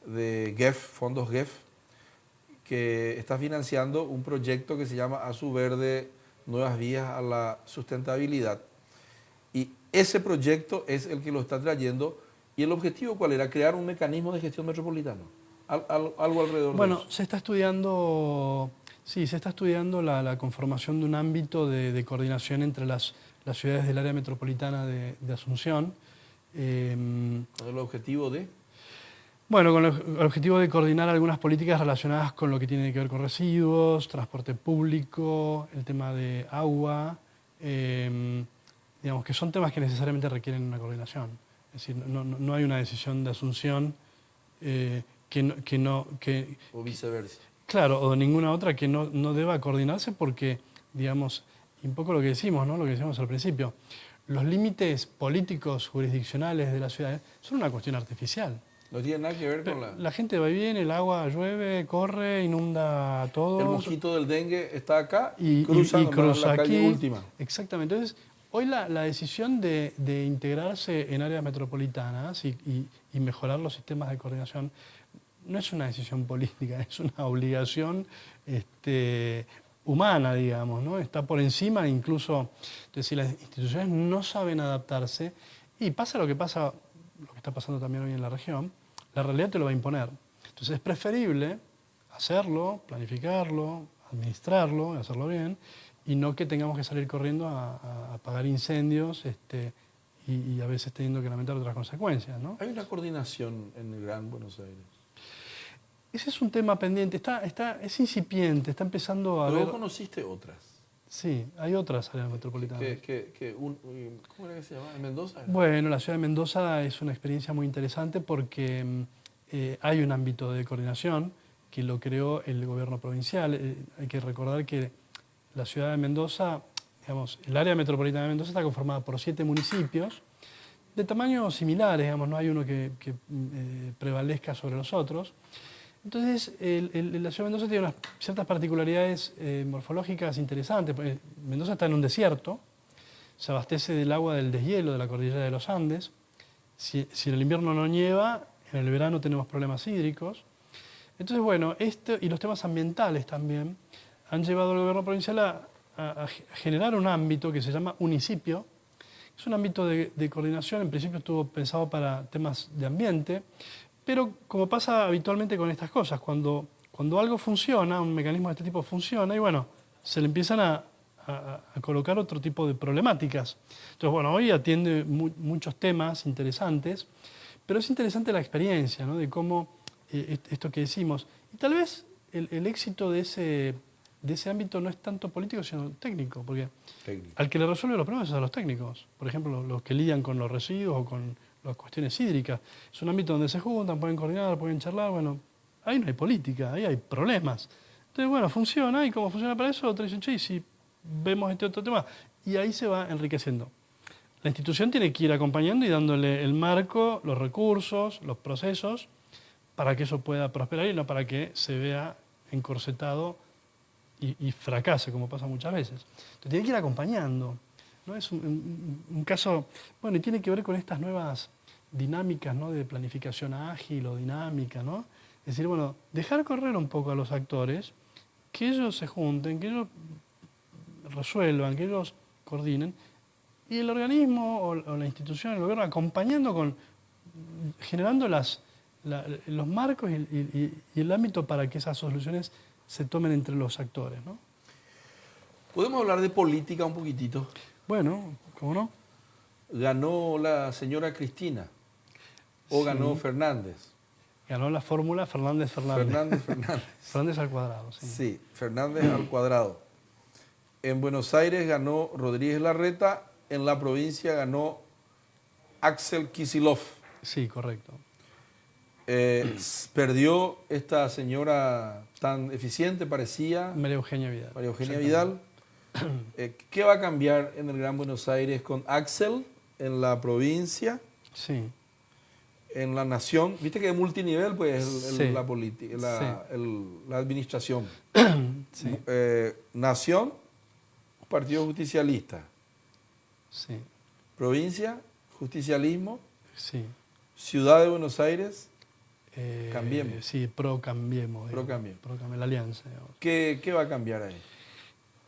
de GEF, fondos GEF, que está financiando un proyecto que se llama ASU Verde, Nuevas Vías a la Sustentabilidad. Y ese proyecto es el que lo está trayendo. ¿Y el objetivo cuál era? Crear un mecanismo de gestión metropolitano. Algo alrededor de eso. Se está estudiando, la conformación de un ámbito de coordinación entre las ciudades del área metropolitana de Asunción. ¿Con el objetivo de? Bueno, con el objetivo de coordinar algunas políticas relacionadas con lo que tiene que ver con residuos, transporte público, el tema de agua, digamos que son temas que necesariamente requieren una coordinación. Es decir, no hay una decisión de Asunción o viceversa. Claro, o ninguna otra que no deba coordinarse porque, digamos, un poco lo que decimos, ¿no? Lo que decíamos al principio, los límites políticos, jurisdiccionales de las ciudades son una cuestión artificial. No tiene nada que ver con la gente va y viene, el agua llueve, corre, inunda todo. El mosquito del dengue está acá y cruza la calle aquí. Última. Exactamente. Entonces, hoy la decisión de integrarse en áreas metropolitanas y mejorar los sistemas de coordinación no es una decisión política, es una obligación humana, digamos, ¿no? Está por encima incluso. Entonces, si las instituciones no saben adaptarse, y pasa lo que está pasando también hoy en la región, la realidad te lo va a imponer. Entonces es preferible hacerlo, planificarlo, administrarlo, hacerlo bien, y no que tengamos que salir corriendo a apagar incendios y a veces teniendo que lamentar otras consecuencias, ¿no? ¿Hay una coordinación en el Gran Buenos Aires? Ese es un tema pendiente, es incipiente, está empezando a ¿Pero ver... vos conociste otras? Sí, hay otras áreas metropolitanas. ¿Cómo era que se llama? ¿En Mendoza? Bueno, la ciudad de Mendoza es una experiencia muy interesante porque hay un ámbito de coordinación que lo creó el gobierno provincial. Hay que recordar que la ciudad de Mendoza, digamos, el área metropolitana de Mendoza está conformada por 7 municipios de tamaños similares, digamos, no hay uno que prevalezca sobre los otros. Entonces, la ciudad de Mendoza tiene unas ciertas particularidades morfológicas interesantes. Mendoza está en un desierto, se abastece del agua del deshielo de la cordillera de los Andes. Si en el invierno no nieva, en el verano tenemos problemas hídricos. Entonces, bueno, esto y los temas ambientales también han llevado al gobierno provincial a generar un ámbito que se llama municipio. Es un ámbito de coordinación, en principio estuvo pensado para temas de ambiente, pero como pasa habitualmente con estas cosas, cuando algo funciona, un mecanismo de este tipo funciona, y bueno, se le empiezan a colocar otro tipo de problemáticas. Entonces, bueno, hoy atiende muchos temas interesantes, pero es interesante la experiencia, ¿no? De cómo esto que decimos. Y tal vez el éxito de ese ámbito no es tanto político, sino técnico, porque al que le resuelve los problemas es a los técnicos. Por ejemplo, los que lidian con los residuos o con las cuestiones hídricas. Es un ámbito donde se juntan, pueden coordinar, pueden charlar. Bueno, ahí no hay política, ahí hay problemas. Entonces, bueno, funciona, y como funciona para eso, otros dicen, che, si vemos este otro tema. Y ahí se va enriqueciendo. La institución tiene que ir acompañando y dándole el marco, los recursos, los procesos, para que eso pueda prosperar y no para que se vea encorsetado y fracase, como pasa muchas veces. Entonces tiene que ir acompañando, ¿no? Es un caso, bueno, y tiene que ver con estas nuevas dinámicas, ¿no? De planificación ágil o dinámica, ¿no? Es decir, bueno, dejar correr un poco a los actores, que ellos se junten, que ellos resuelvan, que ellos coordinen, y el organismo o la institución, el gobierno, acompañando generando los marcos y el ámbito para que esas soluciones se tomen entre los actores, ¿no? ¿Podemos hablar de política un poquitito? Bueno, ¿cómo no? ¿Ganó la señora Cristina o ganó Fernández? Ganó la fórmula Fernández. Fernández al cuadrado, sí. Sí, Fernández al cuadrado. En Buenos Aires ganó Rodríguez Larreta, en la provincia ganó Axel Kicillof. Sí, correcto. Perdió esta señora tan eficiente, parecía. María Eugenia Vidal. María Eugenia Vidal. ¿Qué va a cambiar en el Gran Buenos Aires con Axel en la provincia? Sí. En la nación, viste que es multinivel, pues Sí. la política, la administración. Sí. Nación, Partido Justicialista. Sí. Provincia, justicialismo. Sí. Ciudad de Buenos Aires, Cambiemos. Sí, Cambiemos. Pro Cambiemos. La alianza, digamos. ¿Qué va a cambiar ahí?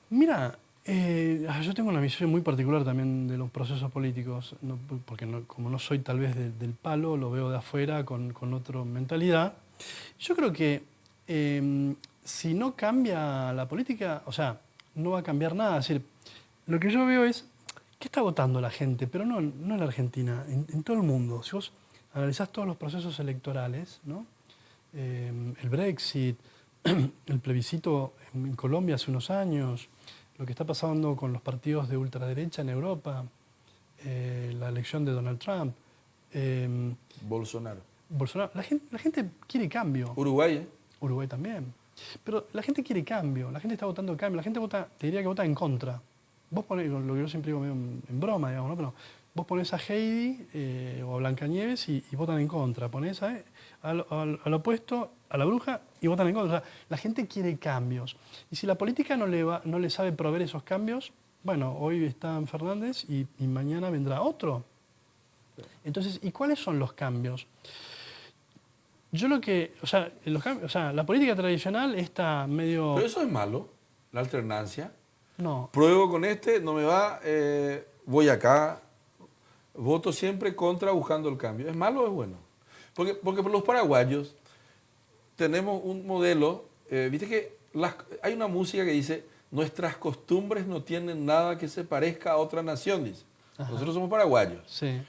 Mira, yo tengo una visión muy particular también de los procesos políticos, porque como no soy tal vez del palo, lo veo de afuera con otra mentalidad. Yo creo que si no cambia la política, o sea, no va a cambiar nada. Es decir, lo que yo veo es, ¿qué está votando la gente? Pero no en la Argentina, en todo el mundo. Si vos analizás todos los procesos electorales, ¿no? El Brexit, el plebiscito en Colombia hace unos años, lo que está pasando con los partidos de ultraderecha en Europa, la elección de Donald Trump. Bolsonaro. La gente quiere cambio. Uruguay, Uruguay también. Pero la gente quiere cambio, la gente está votando cambio, la gente vota, te diría que vota en contra. Vos ponés, lo que yo siempre digo medio en broma, digamos, ¿no? Pero vos ponés a Heidi o a Blancanieves y votan en contra. Ponés al opuesto, a la bruja, y votan en contra. O sea, la gente quiere cambios. Y si la política no le sabe proveer esos cambios, bueno, hoy está Fernández y mañana vendrá otro. Entonces, ¿y cuáles son los cambios? Yo lo que, la política tradicional está medio... Pero eso es malo, la alternancia. No. Pruebo con este, no me va, voy acá, voto siempre contra buscando el cambio. ¿Es malo o es bueno? Porque por los paraguayos tenemos un modelo, viste que hay una música que dice, nuestras costumbres no tienen nada que se parezca a otra nación, dice. Ajá. Nosotros somos paraguayos. Sí.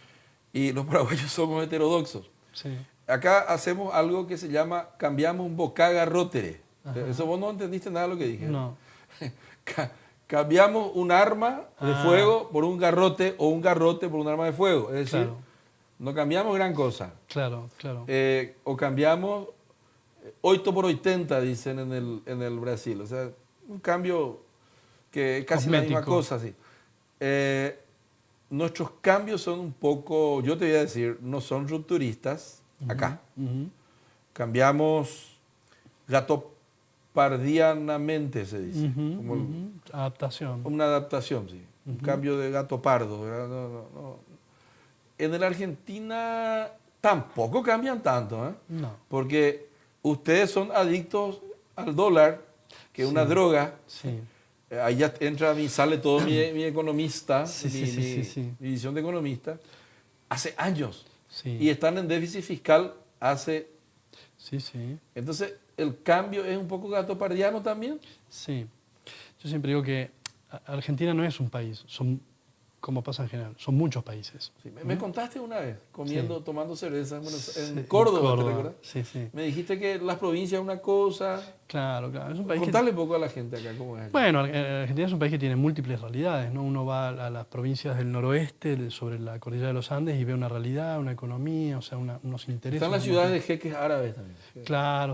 Y los paraguayos somos heterodoxos. Sí. Acá hacemos algo que se llama, cambiamos un bocaga rotere. Eso vos no entendiste nada de lo que dije. No. Cambiamos un arma de fuego por un garrote o un garrote por un arma de fuego. Es decir, no cambiamos gran cosa. Claro. O cambiamos 8 por 80, dicen en el Brasil. O sea, un cambio que es casi cosmético. La misma cosa. Sí. nuestros cambios son un poco, yo te voy a decir, no son rupturistas acá. Cambiamos gatopardianamente, se dice. Como Adaptación. una adaptación, sí. Un cambio de gato pardo. ¿Verdad? No. En la Argentina tampoco cambian tanto, ¿eh? No. Porque ustedes son adictos al dólar, que es una droga. Sí. Ahí ya entra y sale todo mi economista, Sí. mi visión de economista, hace años. Sí. Y están en déficit fiscal hace... Sí. Entonces, ¿el cambio es un poco gatopardiano también? Sí. Yo siempre digo que Argentina no es un país, son, como pasa en general, son muchos países. Sí, me contaste una vez, tomando cerveza en Sí, Córdoba, ¿te recuerdas? Sí. Me dijiste que las provincias es una cosa. Claro. Es un país Contale un poco a la gente acá cómo es. Bueno, Argentina es un país que tiene múltiples realidades, ¿no? Uno va a las provincias del noroeste, sobre la cordillera de los Andes, y ve una realidad, una economía, o sea, unos intereses. Están las ciudades de jeques árabes también. Claro,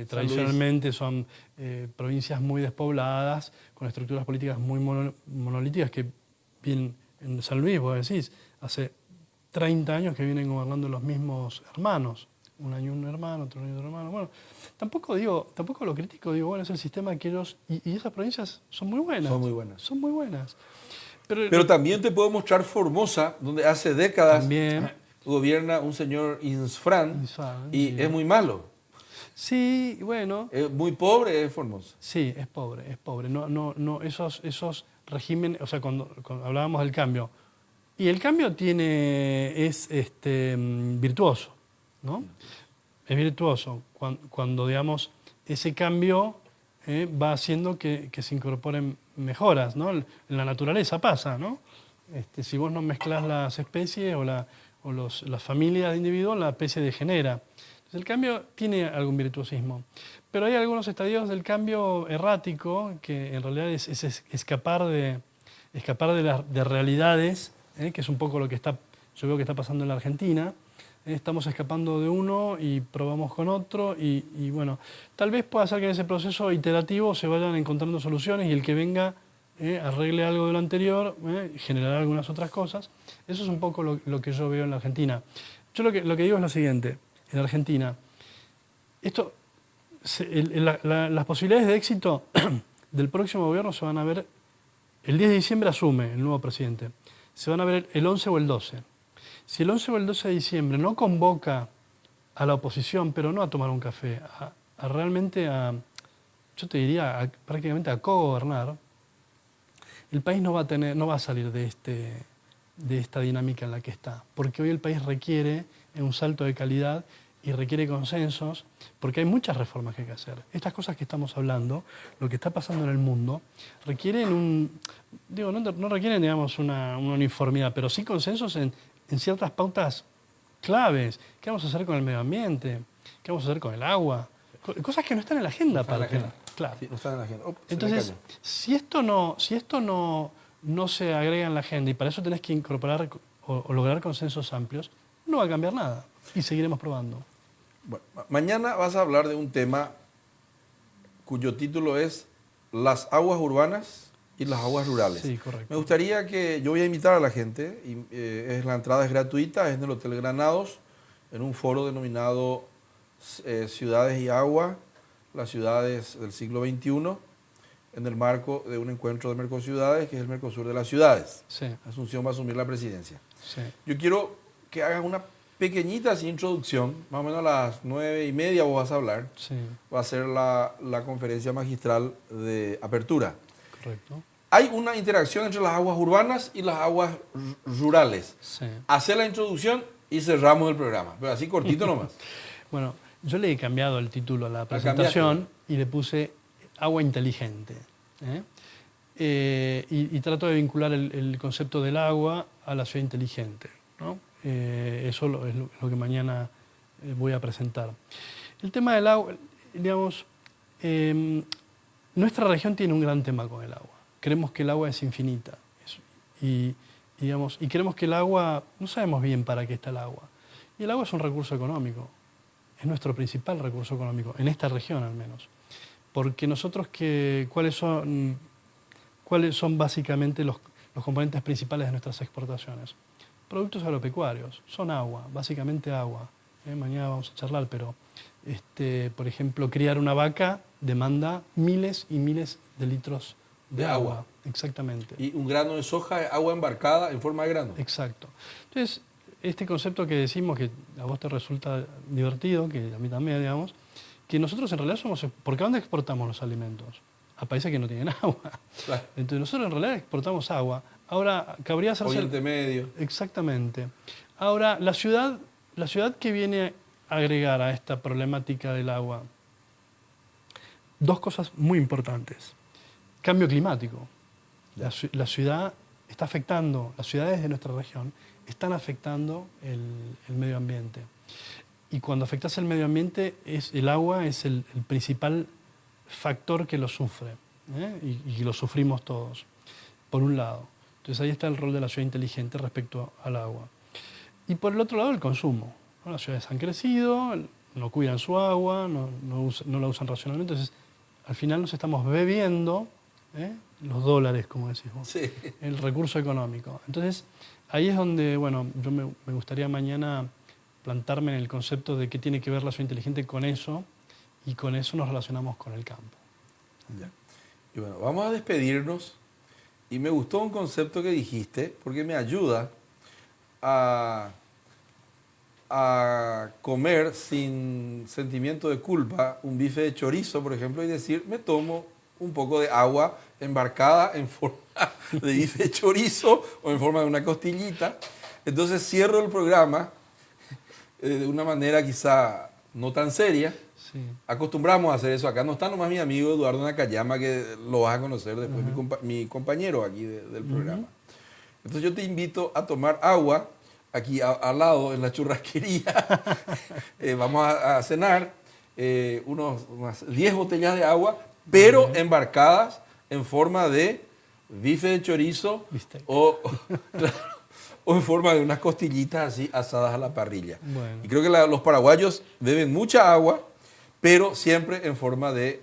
tradicionalmente son provincias muy despobladas, con estructuras políticas muy monolíticas, que vienen en San Luis, vos decís, hace 30 años que vienen gobernando los mismos hermanos. Un año un hermano, otro año otro hermano. Bueno, tampoco lo critico, digo, bueno, es el sistema que ellos... Y esas provincias son muy buenas. Son muy buenas. Pero también te puedo mostrar Formosa, donde hace décadas también gobierna un señor Insfrán y sí. es muy malo. Sí, bueno. Es muy pobre, es Formosa. Sí, es pobre. No, esos regímenes, o sea, cuando hablábamos del cambio, y el cambio es virtuoso, ¿no? Es virtuoso cuando digamos, ese cambio va haciendo que se incorporen mejoras, ¿no? En la naturaleza pasa, ¿no? Si vos no mezclas las especies o las familias de individuos, la especie degenera. Entonces, el cambio tiene algún virtuosismo. Pero hay algunos estadios del cambio errático que en realidad es escapar de realidades, que es un poco lo que yo veo que está pasando en la Argentina. Estamos escapando de uno y probamos con otro y bueno, tal vez pueda ser que en ese proceso iterativo se vayan encontrando soluciones y el que venga arregle algo de lo anterior, generará algunas otras cosas. Eso es un poco lo que yo veo en la Argentina. Yo lo que digo es lo siguiente, en Argentina, las posibilidades de éxito del próximo gobierno se van a ver, el 10 de diciembre asume el nuevo presidente, se van a ver el 11 o el 12. Si el 11 o el 12 de diciembre no convoca a la oposición, pero no a tomar un café, realmente yo te diría, prácticamente a co-gobernar, el país no va a salir de esta dinámica en la que está. Porque hoy el país requiere un salto de calidad y requiere consensos, porque hay muchas reformas que hay que hacer. Estas cosas que estamos hablando, lo que está pasando en el mundo, requieren no requieren, digamos, una uniformidad, pero sí consensos en ciertas pautas claves. ¿Qué vamos a hacer con el medio ambiente? ¿Qué vamos a hacer con el agua? Cosas que no están en la agenda. Claro. Sí, no están en la agenda. Entonces, si esto no se agrega en la agenda y para eso tenés que incorporar o lograr consensos amplios, no va a cambiar nada y seguiremos probando. Bueno, mañana vas a hablar de un tema cuyo título es Las aguas urbanas y las aguas rurales. Sí, correcto. Me gustaría yo voy a invitar a la gente, la entrada es gratuita, es en el Hotel Granados, en un foro denominado Ciudades y Agua, las ciudades del siglo XXI, en el marco de un encuentro de Mercociudades, que es el Mercosur de las ciudades. Sí. Asunción va a asumir la presidencia. Sí. Yo quiero que hagas una pequeñita introducción, más o menos a las 9:30 vos vas a hablar. Sí. Va a ser la conferencia magistral de apertura. Correcto. Hay una interacción entre las aguas urbanas y las aguas rurales. Sí. Hacer la introducción y cerramos el programa, pero así cortito nomás. Bueno, yo le he cambiado el título a la presentación cambiaste. y le puse agua inteligente. Y trato de vincular el concepto del agua a la ciudad inteligente, ¿no? Eso es lo que mañana voy a presentar. El tema del agua, digamos, nuestra región tiene un gran tema con el agua. Creemos que el agua es infinita y creemos que el agua, no sabemos bien para qué está el agua. Y el agua es un recurso económico, es nuestro principal recurso económico, en esta región al menos. Porque nosotros, ¿cuáles son básicamente los componentes principales de nuestras exportaciones. Productos agropecuarios, son agua, básicamente agua. Mañana vamos a charlar, pero por ejemplo, criar una vaca demanda miles y miles de litros de agua. Exactamente. Y un grano de soja es agua embarcada en forma de grano. Exacto. Entonces, este concepto que decimos, que a vos te resulta divertido, que a mí también, digamos, que nosotros en realidad somos... ¿Por qué dónde exportamos los alimentos? A países que no tienen agua. Claro. Entonces nosotros en realidad exportamos agua. Ahora, cabría hacerse... Oriente Medio. Exactamente. Ahora, la ciudad que viene a agregar a esta problemática del agua, dos cosas muy importantes. Cambio climático. La ciudad está afectando, las ciudades de nuestra región están afectando el medio ambiente. Y cuando afectas el medio ambiente, el agua es el principal factor que lo sufre, y lo sufrimos todos, por un lado. Entonces ahí está el rol de la ciudad inteligente respecto al agua. Y por el otro lado, el consumo. Las ciudades han crecido, no cuidan su agua, no la usan racionalmente, entonces al final nos estamos bebiendo los dólares, como decís vos, Sí. el recurso económico. Entonces ahí es donde, bueno, yo me gustaría mañana plantarme en el concepto de qué tiene que ver la ciudad inteligente con eso, y con eso nos relacionamos con el campo. Ya. Y bueno, vamos a despedirnos. Y me gustó un concepto que dijiste, porque me ayuda a comer sin sentimiento de culpa un bife de chorizo, por ejemplo, y decir, me tomo un poco de agua embarcada en forma de bife de chorizo o en forma de una costillita. Entonces cierro el programa de una manera quizá no tan seria. Sí. Acostumbramos a hacer eso acá. No está nomás mi amigo Eduardo Nakayama, que lo vas a conocer después, mi compañero aquí del programa. Entonces yo te invito a tomar agua aquí al lado en la churrasquería. Vamos a cenar unas 10 botellas de agua, pero embarcadas en forma de bife de chorizo o en forma de unas costillitas así asadas a la parrilla. Bueno. Y creo que los paraguayos beben mucha agua, pero siempre en forma de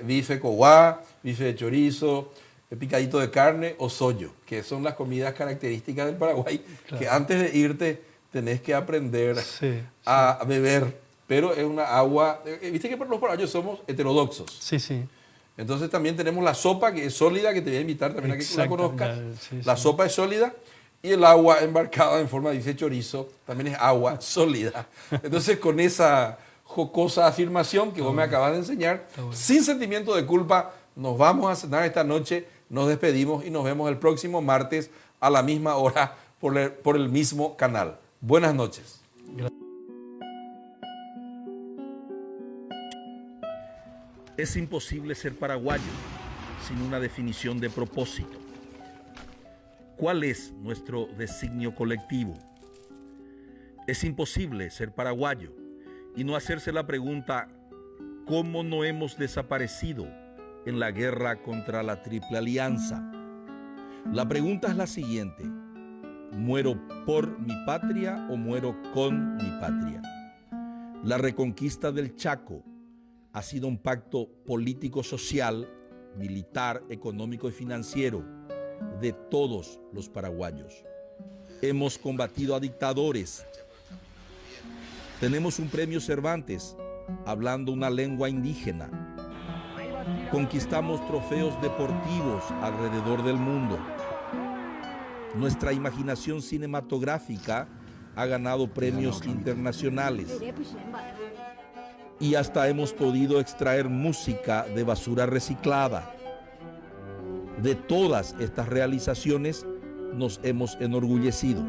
bife coguá, bife de chorizo, picadito de carne o sollo, que son las comidas características del Paraguay, Claro. que antes de irte tenés que aprender Sí, a beber, pero es una agua, viste que los paraguayos somos heterodoxos. Sí, sí. Entonces también tenemos la sopa, que es sólida, que te voy a invitar también a que la Exacto, conozcas. sí, La sí. sopa es sólida y el agua embarcada en forma de bife de chorizo también es agua sólida. Entonces con esa jocosa afirmación que vos me acabas de enseñar, bueno. sin sentimiento de culpa, nos vamos a cenar esta noche, nos despedimos y nos vemos el próximo martes a la misma hora por el mismo canal. Buenas noches. Es imposible ser paraguayo sin una definición de propósito. ¿Cuál es nuestro designio colectivo? Es imposible ser paraguayo y no hacerse la pregunta, ¿cómo no hemos desaparecido en la guerra contra la Triple Alianza? La pregunta es la siguiente: ¿muero por mi patria o muero con mi patria? La reconquista del Chaco ha sido un pacto político-social, militar, económico y financiero de todos los paraguayos. Hemos combatido a dictadores. Tenemos un premio Cervantes hablando una lengua indígena. Conquistamos trofeos deportivos alrededor del mundo. Nuestra imaginación cinematográfica ha ganado premios internacionales. Y hasta hemos podido extraer música de basura reciclada. De todas estas realizaciones nos hemos enorgullecido.